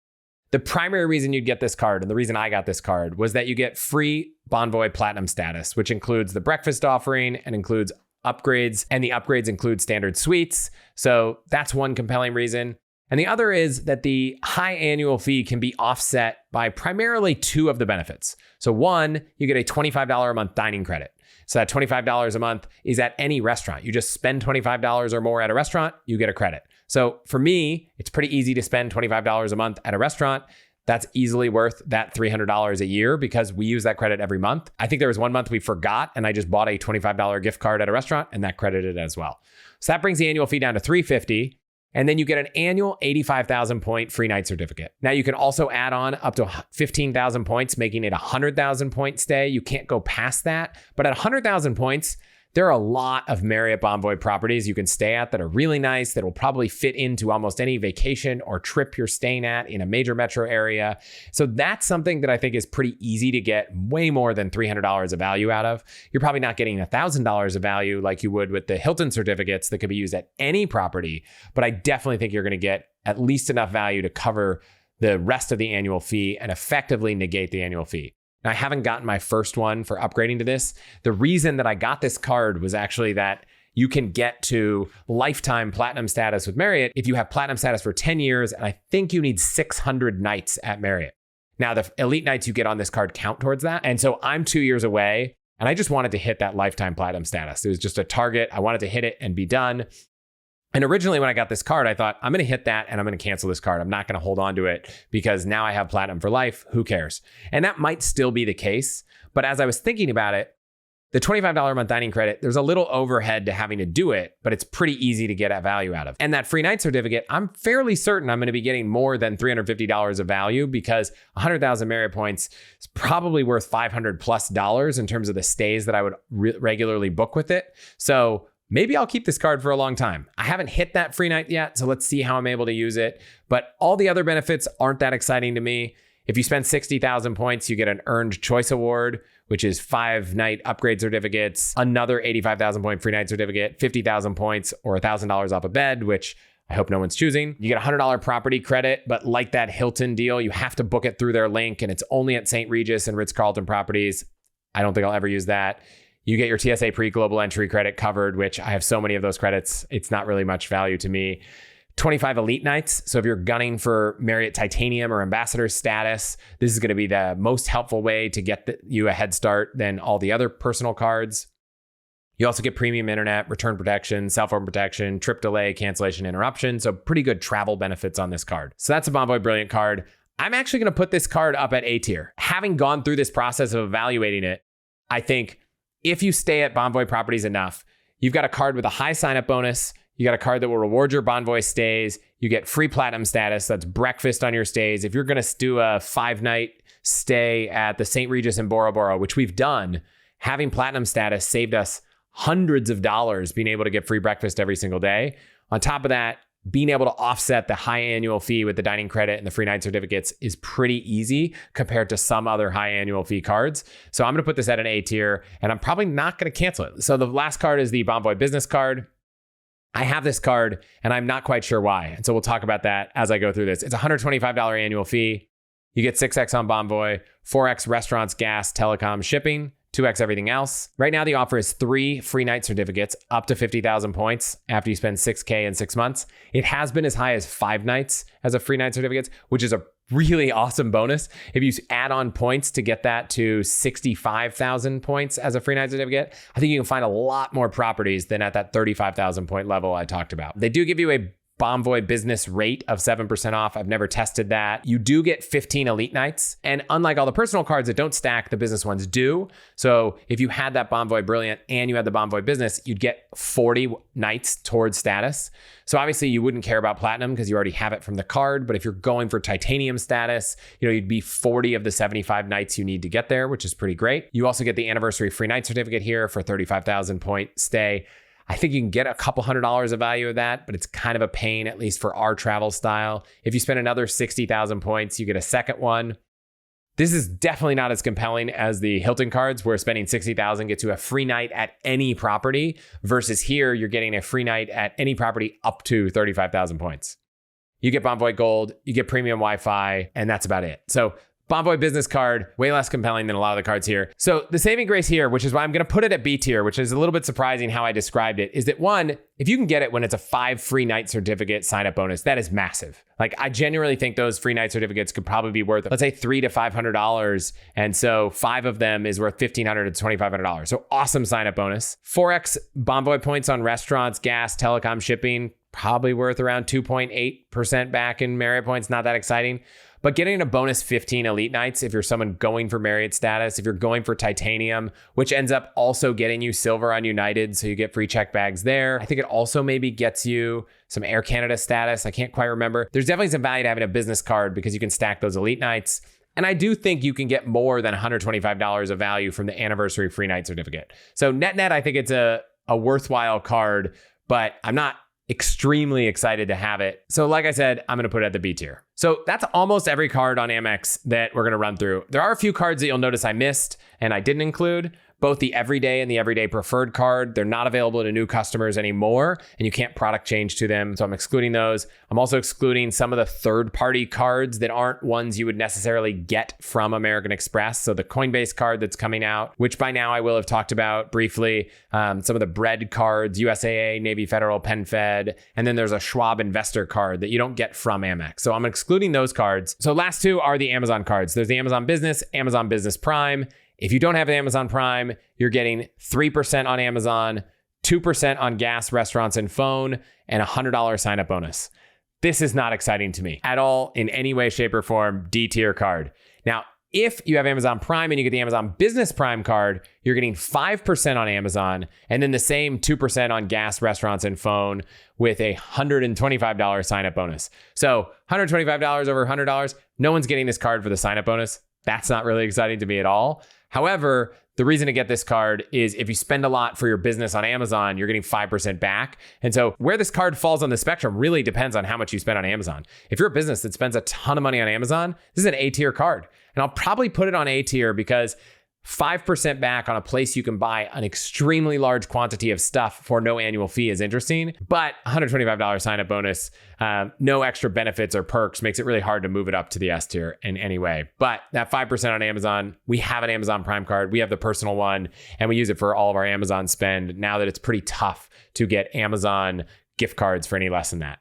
The primary reason you'd get this card, and the reason I got this card, was that you get free Bonvoy Platinum status, which includes the breakfast offering and includes upgrades, and the upgrades include standard suites. So that's one compelling reason. And the other is that the high annual fee can be offset by primarily two of the benefits. So one, you get a $25 a month dining credit. So that $25 a month is at any restaurant. You just spend $25 or more at a restaurant, you get a credit. So for me, it's pretty easy to spend $25 a month at a restaurant. That's easily worth that $300 a year because we use that credit every month. I think there was one month we forgot and I just bought a $25 gift card at a restaurant and that credited as well. So that brings the annual fee down to $350. And then you get an annual 85,000 point free night certificate. Now you can also add on up to 15,000 points, making it a 100,000 point stay. You can't go past that. But at 100,000 points, there are a lot of Marriott Bonvoy properties you can stay at that are really nice, that will probably fit into almost any vacation or trip you're staying at in a major metro area. So that's something that I think is pretty easy to get way more than $300 of value out of. You're probably not getting $1,000 of value like you would with the Hilton certificates that could be used at any property, but I definitely think you're going to get at least enough value to cover the rest of the annual fee and effectively negate the annual fee. Now, I haven't gotten my first one for upgrading to this. The reason that I got this card was actually that you can get to lifetime platinum status with Marriott if you have platinum status for 10 years, and I think you need 600 nights at Marriott. Now, the elite nights you get on this card count towards that. And so I'm 2 years away, and I just wanted to hit that lifetime platinum status. It was just a target. I wanted to hit it and be done. And originally when I got this card, I thought, I'm going to hit that and I'm going to cancel this card. I'm not going to hold on to it because now I have platinum for life. Who cares? And that might still be the case. But as I was thinking about it, the $25 a month dining credit, there's a little overhead to having to do it, but it's pretty easy to get at value out of. And that free night certificate, I'm fairly certain I'm going to be getting more than $350 of value because 100,000 Marriott points is probably worth $500+ in terms of the stays that I would regularly book with it. So maybe I'll keep this card for a long time. I haven't hit that free night yet, so let's see how I'm able to use it. But all the other benefits aren't that exciting to me. If you spend 60,000 points, you get an earned choice award, which is 5-night upgrade certificates, another 85,000 point free night certificate, 50,000 points or $1,000 off a bed, which I hope no one's choosing. You get a $100 property credit, but like that Hilton deal, you have to book it through their link and it's only at St. Regis and Ritz-Carlton properties. I don't think I'll ever use that. You get your TSA pre-global entry credit covered, which I have so many of those credits. It's not really much value to me. 25 elite nights. So if you're gunning for Marriott Titanium or Ambassador status, this is going to be the most helpful way to get you a head start than all the other personal cards. You also get premium internet, return protection, cell phone protection, trip delay, cancellation, interruption. So pretty good travel benefits on this card. So that's a Bonvoy Brilliant card. I'm actually going to put this card up at A tier. Having gone through this process of evaluating it, I think if you stay at Bonvoy properties enough, you've got a card with a high sign-up bonus. You got a card that will reward your Bonvoy stays. You get free platinum status. That's breakfast on your stays. If you're going to do a 5-night stay at the St. Regis in Bora Bora, which we've done, having platinum status saved us hundreds of dollars being able to get free breakfast every single day. On top of that, being able to offset the high annual fee with the dining credit and the free night certificates is pretty easy compared to some other high annual fee cards. So I'm going to put this at an A tier and I'm probably not going to cancel it. So the last card is the Bonvoy Business Card. I have this card and I'm not quite sure why. And so we'll talk about that as I go through this. It's a $125 annual fee. You get 6x on Bonvoy, 4x restaurants, gas, telecom, shipping, 2x everything else. Right now, the offer is 3 free night certificates up to 50,000 points after you spend $6K in 6 months. It has been as high as 5 nights as a free night certificates, which is a really awesome bonus. If you add on points to get that to 65,000 points as a free night certificate, I think you can find a lot more properties than at that 35,000 point level I talked about. They do give you a Bonvoy business rate of 7% off. I've never tested that. You do get 15 elite nights. And unlike all the personal cards that don't stack, the business ones do. So if you had that Bonvoy Brilliant and you had the Bonvoy Business, you'd get 40 nights towards status. So obviously you wouldn't care about platinum because you already have it from the card. But if you're going for titanium status, you'd be 40 of the 75 nights you need to get there, which is pretty great. You also get the anniversary free night certificate here for 35,000 point stay. I think you can get a couple $100 of value of that, but it's kind of a pain, at least for our travel style. If you spend another 60,000 points, you get a second one. This is definitely not as compelling as the Hilton Cards, where spending 60,000 gets you a free night at any property, versus here, you're getting a free night at any property up to 35,000 points. You get Bonvoy Gold, you get premium Wi-Fi, and that's about it. So Bonvoy Business Card, way less compelling than a lot of the cards here. So the saving grace here, which is why I'm going to put it at B tier, which is a little bit surprising how I described it, is that one, if you can get it when it's a 5 free night certificate sign-up bonus, that is massive. Like, I genuinely think those free night certificates could probably be worth, let's say, $300 to $500. And so 5 of them is worth $1,500 to $2,500. So awesome sign-up bonus. 4x Bonvoy points on restaurants, gas, telecom, shipping, probably worth around 2.8% back in Marriott points. Not that exciting. But getting a bonus 15 elite nights, if you're someone going for Marriott status, if you're going for titanium, which ends up also getting you silver on United, so you get free check bags there. I think it also maybe gets you some Air Canada status. I can't quite remember. There's definitely some value to having a business card because you can stack those elite nights. And I do think you can get more than $125 of value from the anniversary free night certificate. So net, I think it's a worthwhile card, but I'm not extremely excited to have it. So like I said, I'm going to put it at the B tier. So that's almost every card on Amex that we're going to run through. There are a few cards that you'll notice I missed and I didn't include. Both the Everyday and the Everyday Preferred card, they're not available to new customers anymore, and you can't product change to them. So I'm excluding those. I'm also excluding some of the third-party cards that aren't ones you would necessarily get from American Express. So the Coinbase card that's coming out, which by now I will have talked about briefly, some of the Bread cards, USAA, Navy Federal, PenFed, and then there's a Schwab Investor card that you don't get from Amex. So I'm excluding those cards. So last two are the Amazon cards. There's the Amazon Business Prime. If you don't have Amazon Prime, you're getting 3% on Amazon, 2% on gas, restaurants, and phone, and a $100 sign-up bonus. This is not exciting to me at all in any way, shape, or form. D tier card. Now, if you have Amazon Prime and you get the Amazon Business Prime card, you're getting 5% on Amazon, and then the same 2% on gas, restaurants, and phone with a $125 sign-up bonus. So $125 over $100, no one's getting this card for the sign-up bonus. That's not really exciting to me at all. However, the reason to get this card is if you spend a lot for your business on Amazon, you're getting 5% back. And so where this card falls on the spectrum really depends on how much you spend on Amazon. If you're a business that spends a ton of money on Amazon, this is an A tier card. And I'll probably put it on A tier because 5% back on a place you can buy an extremely large quantity of stuff for no annual fee is interesting, but $125 sign-up bonus, no extra benefits or perks makes it really hard to move it up to the S tier in any way. But that 5% on Amazon, we have an Amazon Prime card, we have the personal one, and we use it for all of our Amazon spend now that it's pretty tough to get Amazon gift cards for any less than that.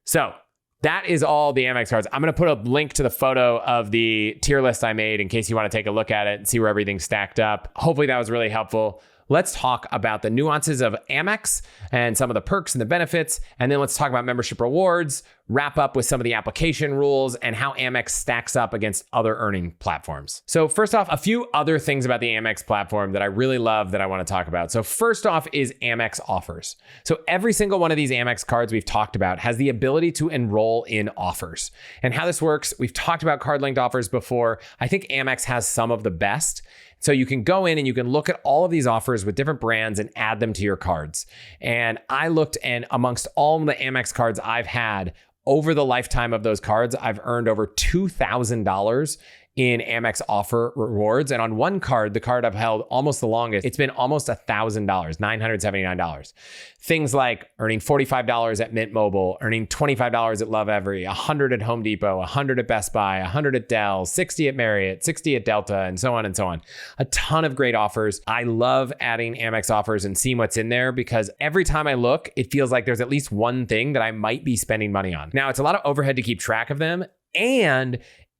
So that is all the Amex cards. I'm going to put a link to the photo of the tier list I made in case you want to take a look at it and see where everything's stacked up. Hopefully that was really helpful. Let's talk about the nuances of Amex and some of the perks and the benefits. And then let's talk about membership rewards, wrap up with some of the application rules and how Amex stacks up against other earning platforms. So first off, a few other things about the Amex platform that I really love that I want to talk about. So first off is Amex offers. So every single one of these Amex cards we've talked about has the ability to enroll in offers. And how this works, we've talked about card linked offers before. I think Amex has some of the best. So you can go in and you can look at all of these offers with different brands and add them to your cards. And I looked, and amongst all the Amex cards I've had over the lifetime of those cards, I've earned over $2,000 in Amex offer rewards. And on one card, the card I've held almost the longest, it's been almost $1,000, $979. Things like earning $45 at Mint Mobile, earning $25 at Love Every, $100 at Home Depot, $100 at Best Buy, $100 at Dell, $60 at Marriott, $60 at Delta, and so on and so on. A ton of great offers. I love adding Amex offers and seeing what's in there because every time I look, it feels like there's at least one thing that I might be spending money on. Now, it's a lot of overhead to keep track of them, and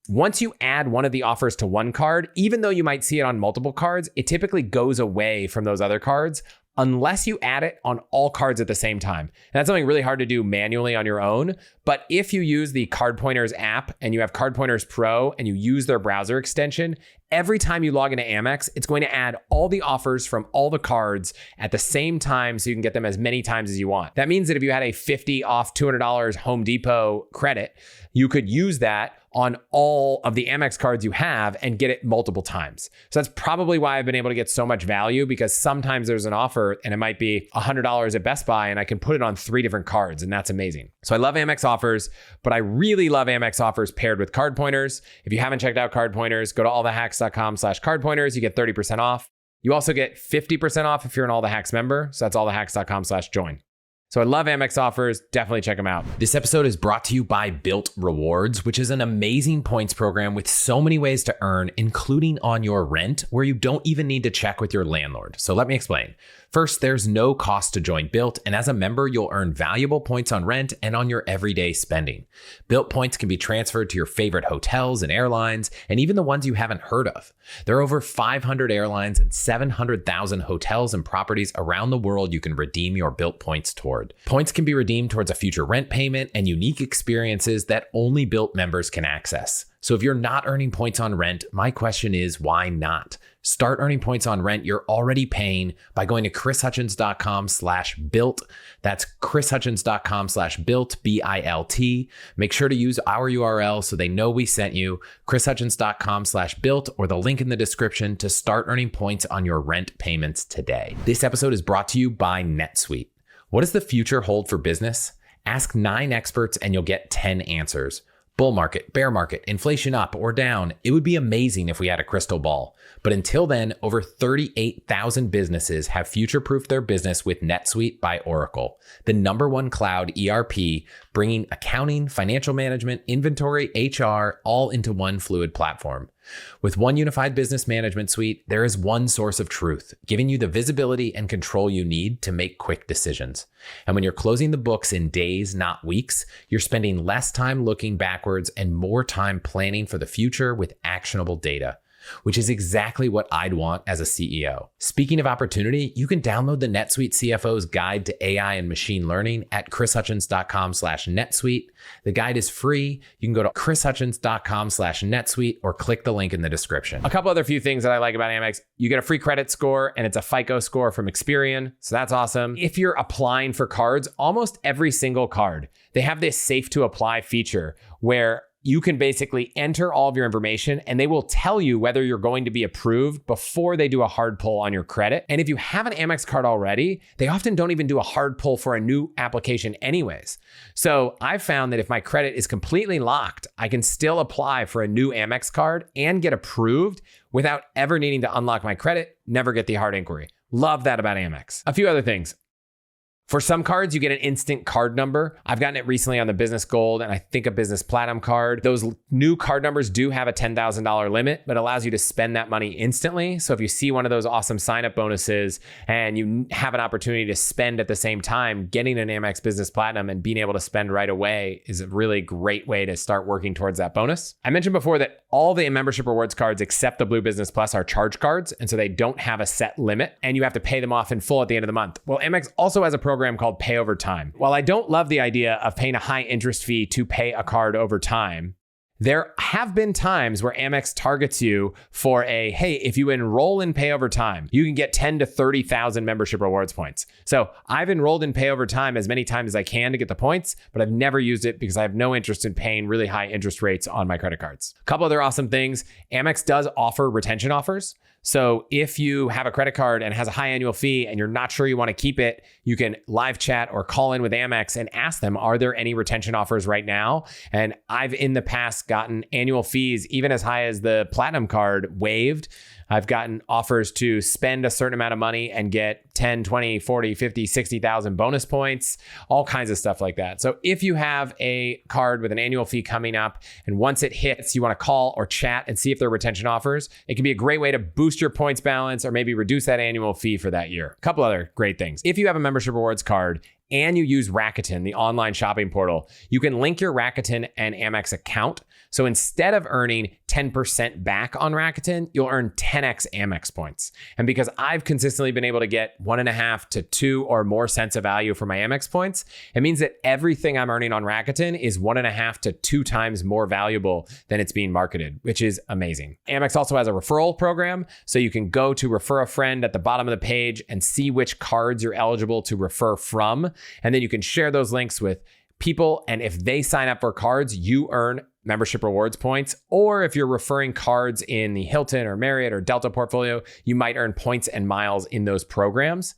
once you add one of the offers to one card, even though you might see it on multiple cards, it typically goes away from those other cards unless you add it on all cards at the same time. And that's something really hard to do manually on your own. But if you use the Card Pointers app and you have Card Pointers Pro and you use their browser extension, every time you log into Amex, it's going to add all the offers from all the cards at the same time so you can get them as many times as you want. That means that if you had a $50 off $200 Home Depot credit, you could use that on all of the Amex cards you have and get it multiple times. So that's probably why I've been able to get so much value, because sometimes there's an offer and it might be $100 at Best Buy and I can put it on 3 different cards, and that's amazing. So I love Amex offers, but I really love Amex offers paired with Card Pointers. If you haven't checked out Card Pointers, go to allthehacks.com/card pointers. You get 30% off. You also get 50% off if you're an All the Hacks member. So that's allthehacks.com/join. So I love Amex offers. Definitely check them out. This episode is brought to you by Built Rewards, which is an amazing points program with so many ways to earn, including on your rent, where you don't even need to check with your landlord. So let me explain. First, there's no cost to join Built, and as a member, you'll earn valuable points on rent and on your everyday spending. Built points can be transferred to your favorite hotels and airlines, and even the ones you haven't heard of. There are over 500 airlines and 700,000 hotels and properties around the world you can redeem your Built points toward. Points can be redeemed towards a future rent payment and unique experiences that only Built members can access. So if you're not earning points on rent, my question is, why not? Start earning points on rent you're already paying by going to chrishutchins.com/built. That's chrishutchins.com/built, B-I-L-T. Make sure to use our URL so they know we sent you, chrishutchins.com/built, or the link in the description to start earning points on your rent payments today. This episode is brought to you by NetSuite. What does the future hold for business? Ask 9 experts and you'll get 10 answers. Bull market, bear market, inflation up or down. It would be amazing if we had a crystal ball. But until then, over 38,000 businesses have future-proofed their business with NetSuite by Oracle, the #1 cloud ERP, bringing accounting, financial management, inventory, HR, all into one fluid platform. With one unified business management suite, there is one source of truth, giving you the visibility and control you need to make quick decisions. And when you're closing the books in days, not weeks, you're spending less time looking backwards and more time planning for the future with actionable data, which is exactly what I'd want as a CEO. Speaking of opportunity, you can download the NetSuite CFO's Guide to AI and Machine Learning at chrishutchins.com/netsuite. The guide is free. You can go to chrishutchins.com/netsuite or click the link in the description. A couple other few things that I like about Amex. You get a free credit score, and it's a FICO score from Experian. So that's awesome. If you're applying for cards, almost every single card, they have this safe to apply feature where you can basically enter all of your information and they will tell you whether you're going to be approved before they do a hard pull on your credit. And if you have an Amex card already, they often don't even do a hard pull for a new application anyways. So I've found that if my credit is completely locked, I can still apply for a new Amex card and get approved without ever needing to unlock my credit, never get the hard inquiry. Love that about Amex. A few other things. For some cards, you get an instant card number. I've gotten it recently on the Business Gold and I think a Business Platinum card. Those new card numbers do have a $10,000 limit, but allows you to spend that money instantly. So if you see one of those awesome sign-up bonuses and you have an opportunity to spend at the same time, getting an Amex Business Platinum and being able to spend right away is a really great way to start working towards that bonus. I mentioned before that all the membership rewards cards except the Blue Business Plus are charge cards, and so they don't have a set limit and you have to pay them off in full at the end of the month. Well, Amex also has a program called Pay Over Time. While I don't love the idea of paying a high interest fee to pay a card over time, there have been times where Amex targets you for hey, if you enroll in Pay Over Time, you can get 10 to 30,000 membership rewards points. So I've enrolled in Pay Over Time as many times as I can to get the points, but I've never used it because I have no interest in paying really high interest rates on my credit cards. A couple other awesome things. Amex does offer retention offers. So if you have a credit card and it has a high annual fee and you're not sure you want to keep it, you can live chat or call in with Amex and ask them, are there any retention offers right now? And I've in the past gotten annual fees, even as high as the Platinum card, waived. I've gotten offers to spend a certain amount of money and get 10, 20, 40, 50, 60,000 bonus points, all kinds of stuff like that. So if you have a card with an annual fee coming up and once it hits, you want to call or chat and see if there are retention offers, it can be a great way to boost your points balance or maybe reduce that annual fee for that year. A couple other great things. If you have a membership rewards card and you use Rakuten, the online shopping portal, you can link your Rakuten and Amex account. So instead of earning 10% back on Rakuten, you'll earn 10x Amex points. And because I've consistently been able to get 1.5 to 2 or more cents of value for my Amex points, it means that everything I'm earning on Rakuten is 1.5 to 2 times more valuable than it's being marketed, which is amazing. Amex also has a referral program, so you can go to refer a friend at the bottom of the page and see which cards you're eligible to refer from. And then you can share those links with people. And if they sign up for cards, you earn membership rewards points. Or if you're referring cards in the Hilton or Marriott or Delta portfolio, you might earn points and miles in those programs.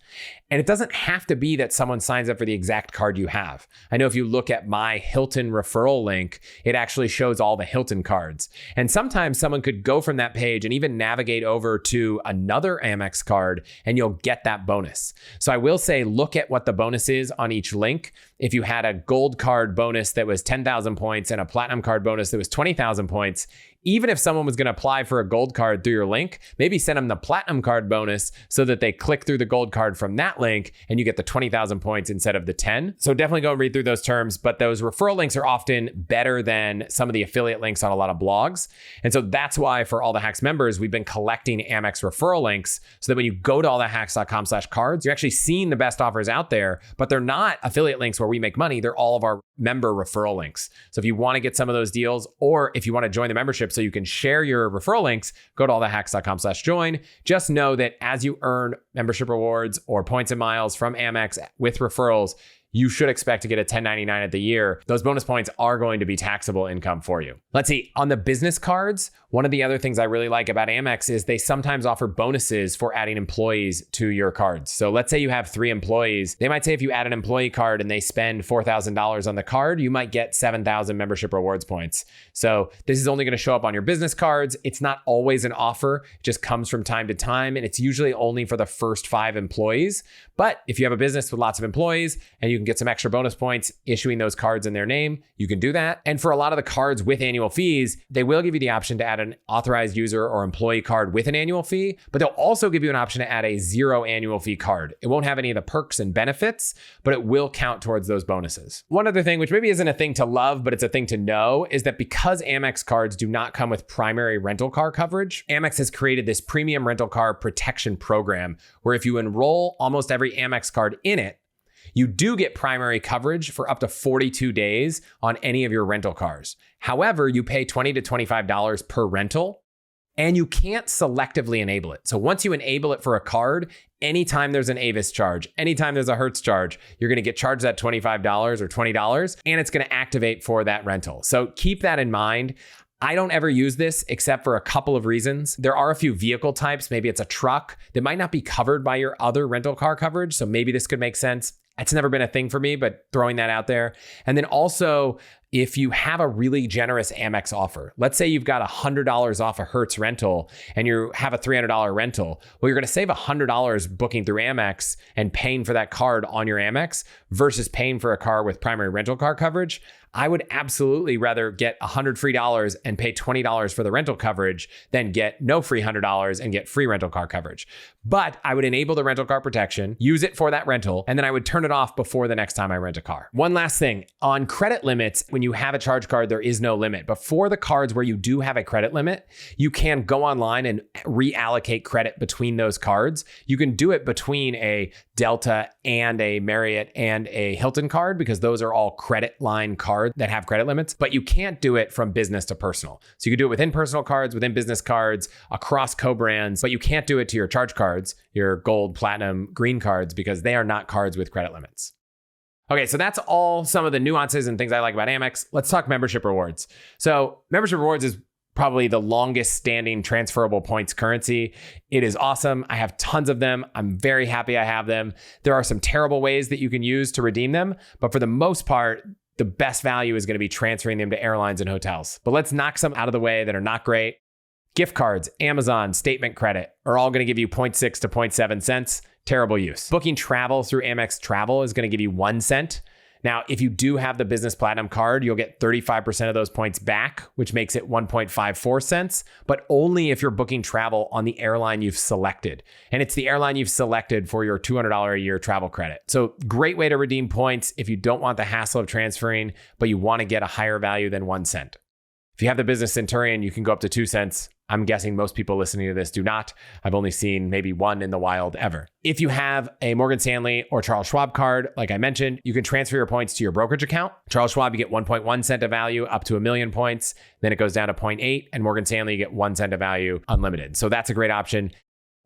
And it doesn't have to be that someone signs up for the exact card you have. I know if you look at my Hilton referral link, it actually shows all the Hilton cards. And sometimes someone could go from that page and even navigate over to another Amex card and you'll get that bonus. So I will say, look at what the bonus is on each link. If you had a gold card bonus that was 10,000 points and a platinum card bonus that was 20,000 points, even if someone was going to apply for a gold card through your link, maybe send them the platinum card bonus so that they click through the gold card from that link and you get the 20,000 points instead of the 10. So definitely go and read through those terms, but those referral links are often better than some of the affiliate links on a lot of blogs. And so that's why for All the Hacks members, we've been collecting Amex referral links so that when you go to allthehacks.com/cards, you're actually seeing the best offers out there, but they're not affiliate links where we make money. They're all of our member referral links. So if you want to get some of those deals, or if you want to join the membership so you can share your referral links, go to allthehacks.com/join. Just know that as you earn membership rewards or points and miles from Amex with referrals, you should expect to get a 1099 at the year. Those bonus points are going to be taxable income for you. Let's see, on the business cards, one of the other things I really like about Amex is they sometimes offer bonuses for adding employees to your cards. So let's say you have 3 employees. They might say if you add an employee card and they spend $4,000 on the card, you might get 7,000 membership rewards points. So this is only going to show up on your business cards. It's not always an offer. It just comes from time to time. And it's usually only for the first 5 employees. But if you have a business with lots of employees and you can get some extra bonus points issuing those cards in their name, you can do that. And for a lot of the cards with annual fees, they will give you the option to add an authorized user or employee card with an annual fee, but they'll also give you an option to add a 0 annual fee card. It won't have any of the perks and benefits, but it will count towards those bonuses. One other thing, which maybe isn't a thing to love, but it's a thing to know, is that because Amex cards do not come with primary rental car coverage, Amex has created this premium rental car protection program where if you enroll almost every Amex card in it, you do get primary coverage for up to 42 days on any of your rental cars. However, you pay $20 to $25 per rental, and you can't selectively enable it. So once you enable it for a card, anytime there's an Avis charge, anytime there's a Hertz charge, you're going to get charged that $25 or $20, and it's going to activate for that rental. So keep that in mind. I don't ever use this except for a couple of reasons. There are a few vehicle types, maybe it's a truck that might not be covered by your other rental car coverage. So maybe this could make sense. It's never been a thing for me, but throwing that out there. And then also, if you have a really generous Amex offer, let's say you've got $100 off a Hertz rental and you have a $300 rental. Well, you're going to save $100 booking through Amex and paying for that card on your Amex versus paying for a car with primary rental car coverage. I would absolutely rather get $100 free and pay $20 for the rental coverage than get no free $100 and get free rental car coverage. But I would enable the rental car protection, use it for that rental, and then I would turn it off before the next time I rent a car. One last thing, on credit limits, when you have a charge card, there is no limit. But for the cards where you do have a credit limit, you can go online and reallocate credit between those cards. You can do it between a Delta and a Marriott and a Hilton card because those are all credit line cards that have credit limits, but you can't do it from business to personal. So you can do it within personal cards, within business cards, across co-brands, but you can't do it to your charge cards, your gold, platinum, green cards, because they are not cards with credit limits. Okay, so that's all some of the nuances and things I like about Amex. Let's talk membership rewards. So membership rewards is probably the longest standing transferable points currency. It is awesome. I have tons of them. I'm very happy I have them. There are some terrible ways that you can use to redeem them, but for the most part, the best value is going to be transferring them to airlines and hotels. But let's knock some out of the way that are not great. Gift cards, Amazon, statement credit are all going to give you 0.6 to 0.7 cents. Terrible use. Booking travel through Amex Travel is going to give you 1 cent. Now, if you do have the Business Platinum card, you'll get 35% of those points back, which makes it 1.54 cents, but only if you're booking travel on the airline you've selected. And it's the airline you've selected for your $200 a year travel credit. So great way to redeem points if you don't want the hassle of transferring, but you want to get a higher value than 1 cent. If you have the Business Centurion, you can go up to 2 cents. I'm guessing most people listening to this do not. I've only seen maybe one in the wild ever. If you have a Morgan Stanley or Charles Schwab card, like I mentioned, you can transfer your points to your brokerage account. Charles Schwab, you get 1.1 cent of value up to 1 million points. Then it goes down to 0.8. And Morgan Stanley, you get 1 cent of value unlimited. So that's a great option.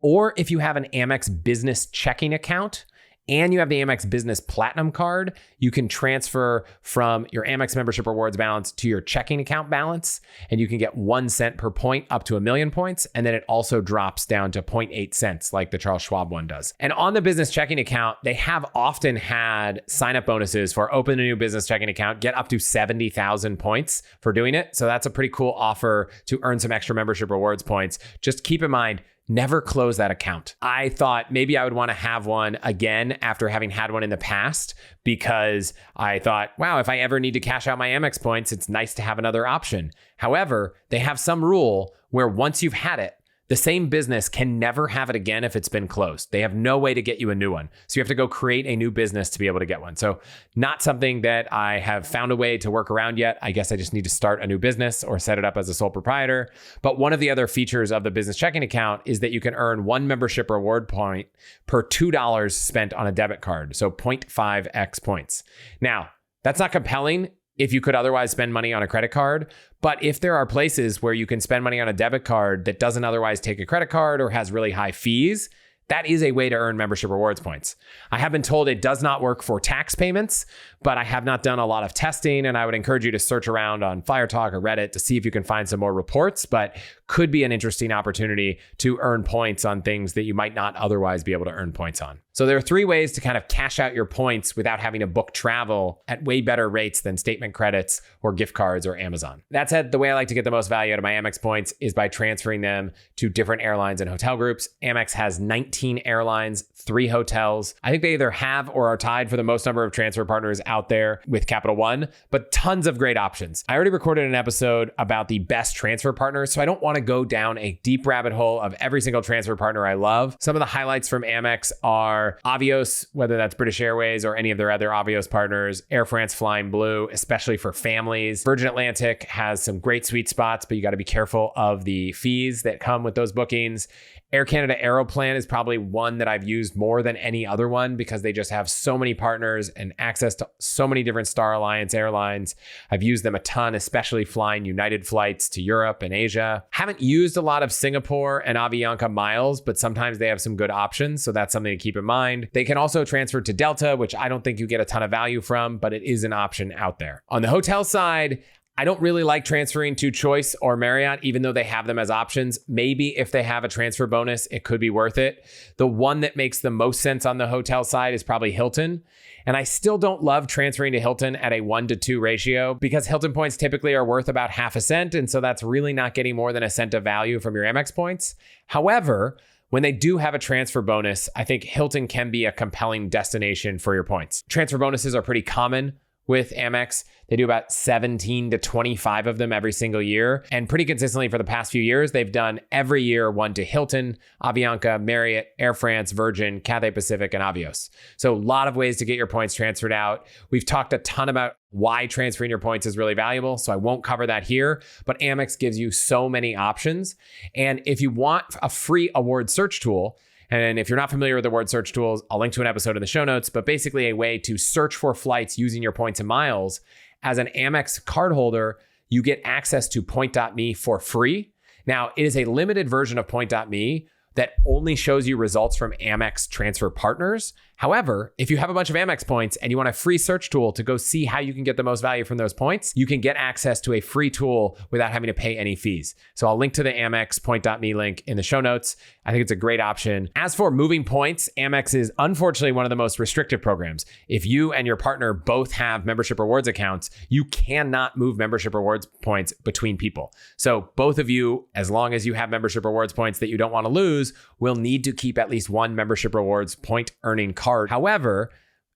Or if you have an Amex business checking account, and you have the Amex Business Platinum card, you can transfer from your Amex membership rewards balance to your checking account balance, and you can get 1 cent per point up to 1 million points. And then it also drops down to 0.8 cents like the Charles Schwab one does. And on the business checking account, they have often had sign-up bonuses for open a new business checking account, get up to 70,000 points for doing it. So that's a pretty cool offer to earn some extra membership rewards points. Just keep in mind, never close that account. I thought maybe I would want to have one again after having had one in the past because I thought, wow, if I ever need to cash out my Amex points, it's nice to have another option. However, they have some rule where once you've had it, the same business can never have it again if it's been closed. They have no way to get you a new one. So you have to go create a new business to be able to get one. So not something that I have found a way to work around yet. I guess I just need to start a new business or set it up as a sole proprietor. But one of the other features of the business checking account is that you can earn 1 membership reward point per $2 spent on a debit card. So 0.5x points. Now, that's not compelling if you could otherwise spend money on a credit card. But if there are places where you can spend money on a debit card that doesn't otherwise take a credit card or has really high fees, that is a way to earn membership rewards points. I have been told it does not work for tax payments, but I have not done a lot of testing, and I would encourage you to search around on Flyer Talk or Reddit to see if you can find some more reports, but could be an interesting opportunity to earn points on things that you might not otherwise be able to earn points on. So there are 3 ways to kind of cash out your points without having to book travel at way better rates than statement credits or gift cards or Amazon. That said, the way I like to get the most value out of my Amex points is by transferring them to different airlines and hotel groups. Amex has 19 airlines, 3 hotels. I think they either have or are tied for the most number of transfer partners out there with Capital One, but tons of great options. I already recorded an episode about the best transfer partners, so I don't want to go down a deep rabbit hole of every single transfer partner I love. Some of the highlights from Amex are Avios, whether that's British Airways or any of their other Avios partners, Air France Flying Blue, especially for families. Virgin Atlantic has some great sweet spots, but you got to be careful of the fees that come with those bookings. Air Canada Aeroplan is probably one that I've used more than any other one because they just have so many partners and access to so many different Star Alliance airlines. I've used them a ton, especially flying United flights to Europe and Asia. Haven't used a lot of Singapore and Avianca miles, but sometimes they have some good options, so that's something to keep in mind. They can also transfer to Delta, which I don't think you get a ton of value from, but it is an option out there. On the hotel side, I don't really like transferring to Choice or Marriott, even though they have them as options. Maybe if they have a transfer bonus, it could be worth it. The one that makes the most sense on the hotel side is probably Hilton. And I still don't love transferring to Hilton at a 1-to-2 ratio because Hilton points typically are worth about half a cent. And so that's really not getting more than a cent of value from your Amex points. However, when they do have a transfer bonus, I think Hilton can be a compelling destination for your points. Transfer bonuses are pretty common with Amex. They do about 17 to 25 of them every single year. And pretty consistently for the past few years, they've done every year one to Hilton, Avianca, Marriott, Air France, Virgin, Cathay Pacific, and Avios. So a lot of ways to get your points transferred out. We've talked a ton about why transferring your points is really valuable, so I won't cover that here, but Amex gives you so many options. And if you want a free award search tool, and if you're not familiar with the word search tools, I'll link to an episode in the show notes, but basically a way to search for flights using your points and miles. As an Amex cardholder, you get access to Point.me for free. Now, it is a limited version of Point.me that only shows you results from Amex transfer partners. However, if you have a bunch of Amex points and you want a free search tool to go see how you can get the most value from those points, you can get access to a free tool without having to pay any fees. So I'll link to the Amex Point.me link in the show notes. I think it's a great option. As for moving points, Amex is unfortunately one of the most restrictive programs. If you and your partner both have membership rewards accounts, you cannot move membership rewards points between people. So both of you, as long as you have membership rewards points that you don't want to lose, will need to keep at least one membership rewards point earning card. However,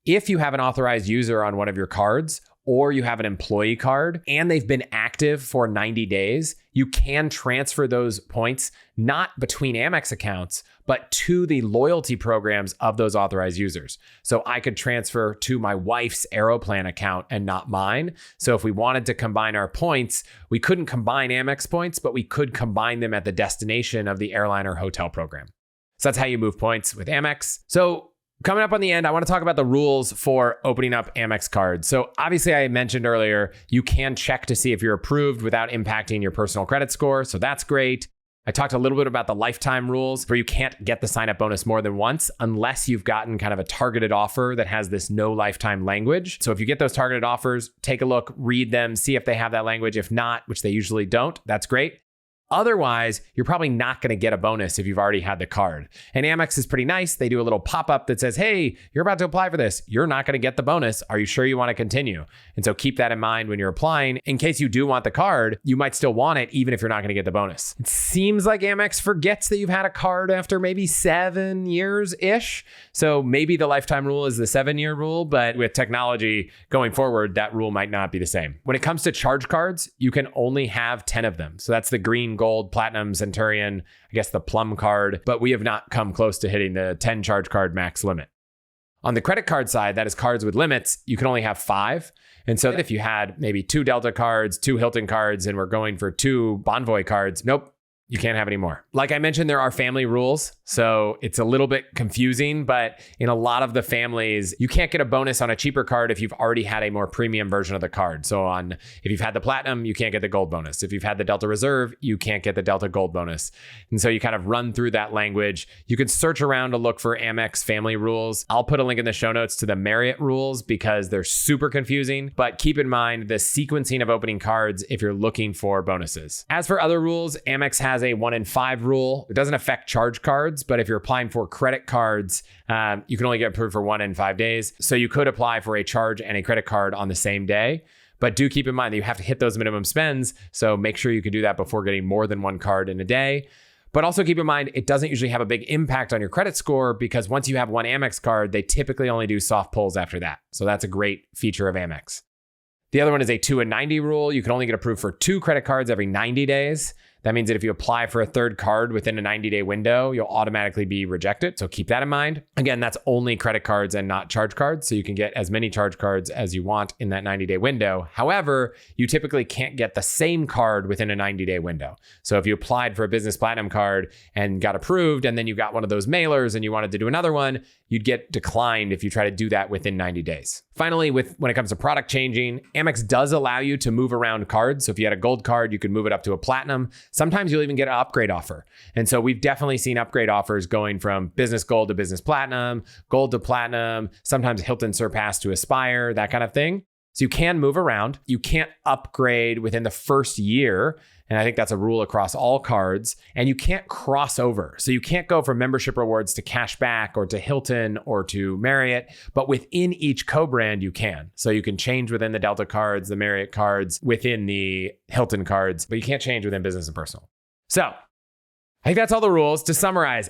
if you have an authorized user on one of your cards or you have an employee card and they've been active for 90 days, you can transfer those points not between Amex accounts, but to the loyalty programs of those authorized users. So I could transfer to my wife's Aeroplan account and not mine. So if we wanted to combine our points, we couldn't combine Amex points, but we could combine them at the destination of the airline or hotel program. So that's how you move points with Amex. So coming up on the end, I want to talk about the rules for opening up Amex cards. So obviously I mentioned earlier, you can check to see if you're approved without impacting your personal credit score. So that's great. I talked a little bit about the lifetime rules where you can't get the sign-up bonus more than once unless you've gotten kind of a targeted offer that has this no lifetime language. So if you get those targeted offers, take a look, read them, see if they have that language. If not, which they usually don't, that's great. Otherwise, you're probably not going to get a bonus if you've already had the card. And Amex is pretty nice. They do a little pop-up that says, hey, you're about to apply for this. You're not going to get the bonus. Are you sure you want to continue? And so keep that in mind when you're applying. In case you do want the card, you might still want it even if you're not going to get the bonus. It seems like Amex forgets that you've had a card after maybe 7 years-ish. So maybe the lifetime rule is the 7-year rule, but with technology going forward, that rule might not be the same. When it comes to charge cards, you can only have 10 of them. So that's the green, gold, platinum, Centurion, I guess the plum card, but we have not come close to hitting the 10 charge card max limit. On the credit card side, that is cards with limits, you can only have 5. And so if you had maybe 2 Delta cards, 2 Hilton cards, and we're going for 2 Bonvoy cards, nope, you can't have any more. Like I mentioned, there are family rules. So it's a little bit confusing, but in a lot of the families, you can't get a bonus on a cheaper card if you've already had a more premium version of the card. So if you've had the platinum, you can't get the gold bonus. If you've had the Delta Reserve, you can't get the Delta Gold bonus. And so you kind of run through that language. You can search around to look for Amex family rules. I'll put a link in the show notes to the Marriott rules because they're super confusing, but keep in mind the sequencing of opening cards if you're looking for bonuses. As for other rules, Amex has a 1 in 5 rule. It doesn't affect charge cards, but if you're applying for credit cards, you can only get approved for 1 in 5 days. So you could apply for a charge and a credit card on the same day. But do keep in mind that you have to hit those minimum spends. So make sure you can do that before getting more than 1 card in a day. But also keep in mind, it doesn't usually have a big impact on your credit score because once you have 1 Amex card, they typically only do soft pulls after that. So that's a great feature of Amex. The other one is a 2 in 90 rule. You can only get approved for 2 credit cards every 90 days. That means that if you apply for a third card within a 90-day window, you'll automatically be rejected. So keep that in mind. Again, that's only credit cards and not charge cards. So you can get as many charge cards as you want in that 90-day window. However, you typically can't get the same card within a 90-day window. So if you applied for a business platinum card and got approved, and then you got one of those mailers and you wanted to do another one, you'd get declined if you try to do that within 90 days. Finally, when it comes to product changing, Amex does allow you to move around cards. So if you had a gold card, you could move it up to a platinum. Sometimes you'll even get an upgrade offer. And so we've definitely seen upgrade offers going from business gold to business platinum, gold to platinum, sometimes Hilton Surpass to Aspire, that kind of thing. So you can move around. You can't upgrade within the first year. And I think that's a rule across all cards. And you can't cross over. So you can't go from membership rewards to cash back or to Hilton or to Marriott, but within each co-brand you can. So you can change within the Delta cards, the Marriott cards, within the Hilton cards, but you can't change within business and personal. So I think that's all the rules. To summarize,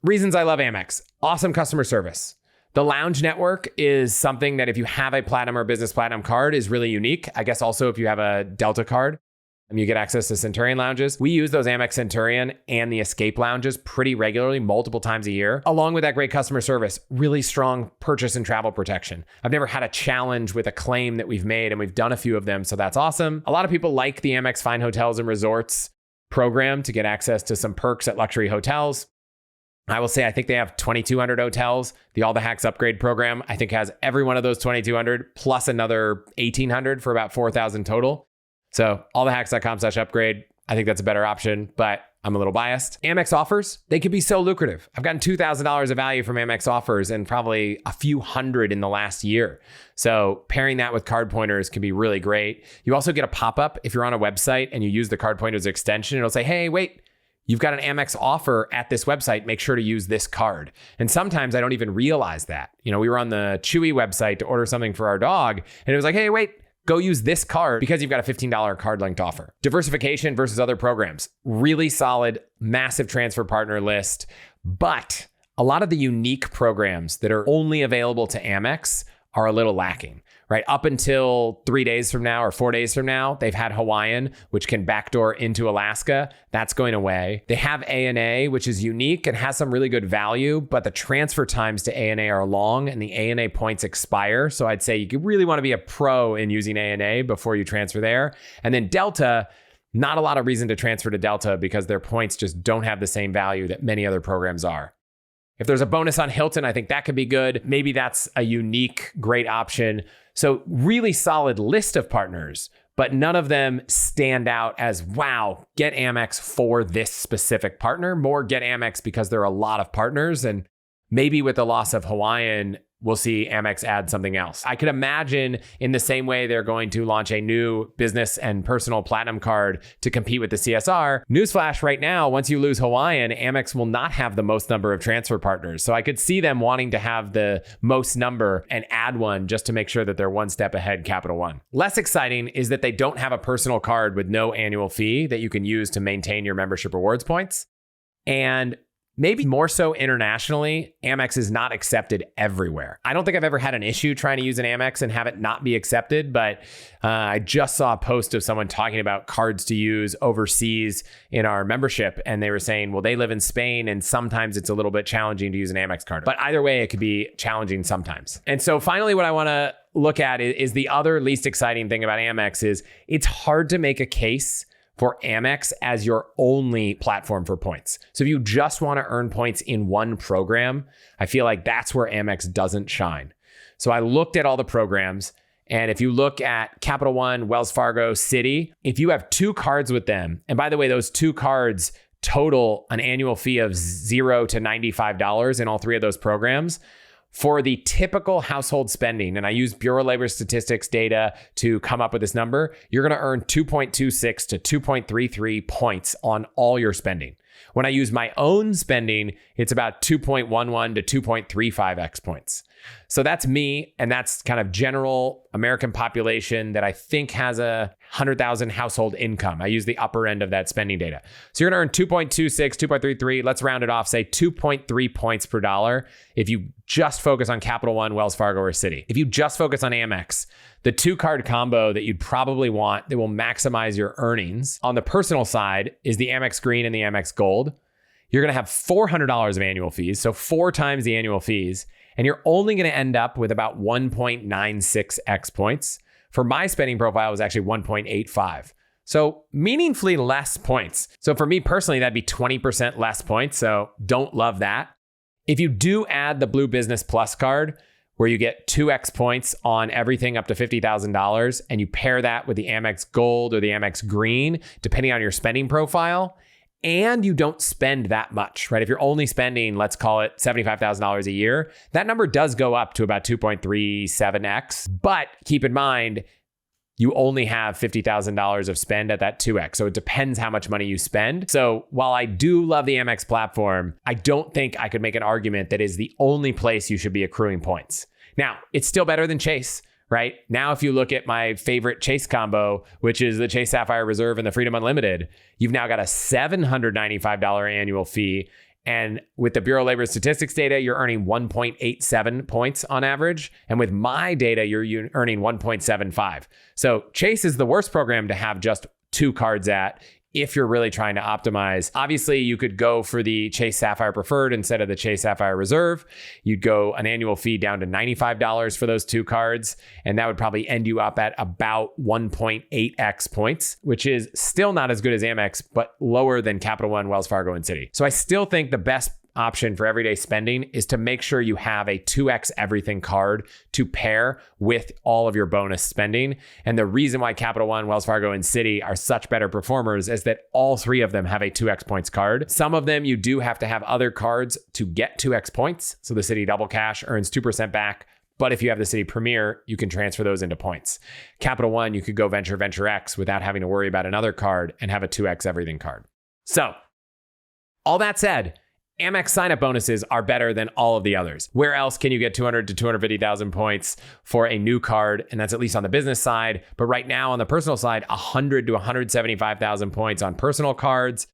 reasons I love Amex: awesome customer service. The lounge network is something that if you have a platinum or business platinum card is really unique. I guess also if you have a Delta card, and you get access to Centurion lounges. We use those Amex Centurion and the Escape lounges pretty regularly, multiple times a year, along with that great customer service, really strong purchase and travel protection. I've never had a challenge with a claim that we've made, and we've done a few of them, so that's awesome. A lot of people like the Amex Fine Hotels and Resorts program to get access to some perks at luxury hotels. I will say, I think they have 2,200 hotels. The All the Hacks upgrade program, I think, has every one of those 2,200 plus another 1,800 for about 4,000 total. So allthehacks.com/upgrade. I think that's a better option, but I'm a little biased. Amex offers, they could be so lucrative. I've gotten $2,000 of value from Amex offers and probably a few hundred in the last year. So pairing that with card pointers can be really great. You also get a pop-up if you're on a website and you use the card pointers extension. It'll say, hey, wait, you've got an Amex offer at this website. Make sure to use this card. And sometimes I don't even realize that. You know, we were on the Chewy website to order something for our dog, and it was like, hey, wait, go use this card because you've got a $15 card linked offer. Diversification versus other programs. Really solid, massive transfer partner list. But a lot of the unique programs that are only available to Amex are a little lacking, right? Up until 3 days from now or 4 days from now, they've had Hawaiian, which can backdoor into Alaska. That's going away. They have ANA, which is unique and has some really good value, but the transfer times to ANA are long and the ANA points expire. So I'd say you really want to be a pro in using ANA before you transfer there. And then Delta, not a lot of reason to transfer to Delta because their points just don't have the same value that many other programs are. If there's a bonus on Hilton, I think that could be good. Maybe that's a unique, great option. So really solid list of partners, but none of them stand out as, wow, get Amex for this specific partner. More get Amex because there are a lot of partners. And maybe with the loss of Hawaiian, we'll see Amex add something else. I could imagine in the same way they're going to launch a new business and personal platinum card to compete with the CSR. Newsflash right now, once you lose Hawaiian, Amex will not have the most number of transfer partners. So I could see them wanting to have the most number and add one just to make sure that they're one step ahead Capital One. Less exciting is that they don't have a personal card with no annual fee that you can use to maintain your membership rewards points. And maybe more so internationally, Amex is not accepted everywhere. I don't think I've ever had an issue trying to use an Amex and have it not be accepted, but I just saw a post of someone talking about cards to use overseas in our membership, and they were saying, well, they live in Spain, and sometimes it's a little bit challenging to use an Amex card. But either way, it could be challenging sometimes. And so finally, what I want to look at is the other least exciting thing about Amex is it's hard to make a case for Amex as your only platform for points. So if you just want to earn points in one program, I feel like that's where Amex doesn't shine. So I looked at all the programs, and if you look at Capital One, Wells Fargo, Citi, if you have two cards with them, and by the way, those two cards total an annual fee of $0 to $95 in all three of those programs, for the typical household spending, and I use Bureau of Labor Statistics data to come up with this number, you're going to earn 2.26 to 2.33 points on all your spending. When I use my own spending, it's about 2.11 to 2.35x points. So that's me, and that's kind of general American population that I think has a 100,000 household income. I use the upper end of that spending data. So you're going to earn 2.26, 2.33. Let's round it off, say 2.3 points per dollar if you just focus on Capital One, Wells Fargo, or Citi. If you just focus on Amex, the 2-card combo that you'd probably want that will maximize your earnings on the personal side is the Amex Green and the Amex Gold. You're going to have $400 of annual fees, so 4 times the annual fees, and you're only going to end up with about 1.96x points. For my spending profile, it was actually 1.85. So meaningfully less points. So for me personally, that'd be 20% less points. So don't love that. If you do add the Blue Business Plus card, where you get 2x points on everything up to $50,000, and you pair that with the Amex Gold or the Amex Green, depending on your spending profile, and you don't spend that much, right? If you're only spending, let's call it $75,000 a year, that number does go up to about 2.37x. But keep in mind, you only have $50,000 of spend at that 2x. So it depends how much money you spend. So while I do love the Amex platform, I don't think I could make an argument that is the only place you should be accruing points. Now, it's still better than Chase, right? Now, if you look at my favorite Chase combo, which is the Chase Sapphire Reserve and the Freedom Unlimited, you've now got a $795 annual fee. And with the Bureau of Labor Statistics data, you're earning 1.87 points on average. And with my data, you're earning 1.75. So Chase is the worst program to have just 2 cards at if you're really trying to optimize. Obviously, you could go for the Chase Sapphire Preferred instead of the Chase Sapphire Reserve. You'd go an annual fee down to $95 for those 2 cards, and that would probably end you up at about 1.8x points, which is still not as good as Amex, but lower than Capital One, Wells Fargo, and Citi. So I still think the best option for everyday spending is to make sure you have a 2x everything card to pair with all of your bonus spending. And the reason why Capital One, Wells Fargo, and Citi are such better performers is that all 3 of them have a 2x points card. Some of them you do have to have other cards to get 2x points. So the Citi Double Cash earns 2% back. But if you have the Citi Premier, you can transfer those into points. Capital One, you could go Venture X without having to worry about another card and have a 2x everything card. So all that said, Amex sign-up bonuses are better than all of the others. Where else can you get 200 to 250,000 points for a new card? And that's at least on the business side. But right now on the personal side, 100 to 175,000 points on personal cards.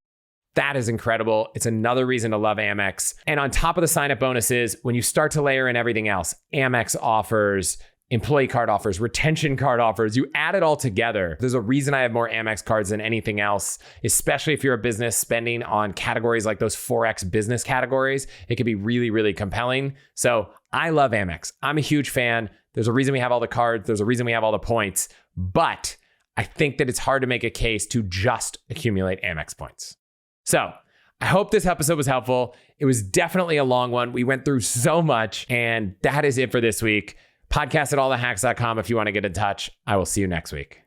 That is incredible. It's another reason to love Amex. And on top of the sign-up bonuses, when you start to layer in everything else, Amex offers employee card offers, retention card offers, you add it all together. There's a reason I have more Amex cards than anything else, especially if you're a business spending on categories like those 4X business categories. It can be really, really compelling. So I love Amex. I'm a huge fan. There's a reason we have all the cards. There's a reason we have all the points. But I think that it's hard to make a case to just accumulate Amex points. So I hope this episode was helpful. It was definitely a long one. We went through so much, and that is it for this week. Podcast@allthehacks.com if you want to get in touch. I will see you next week.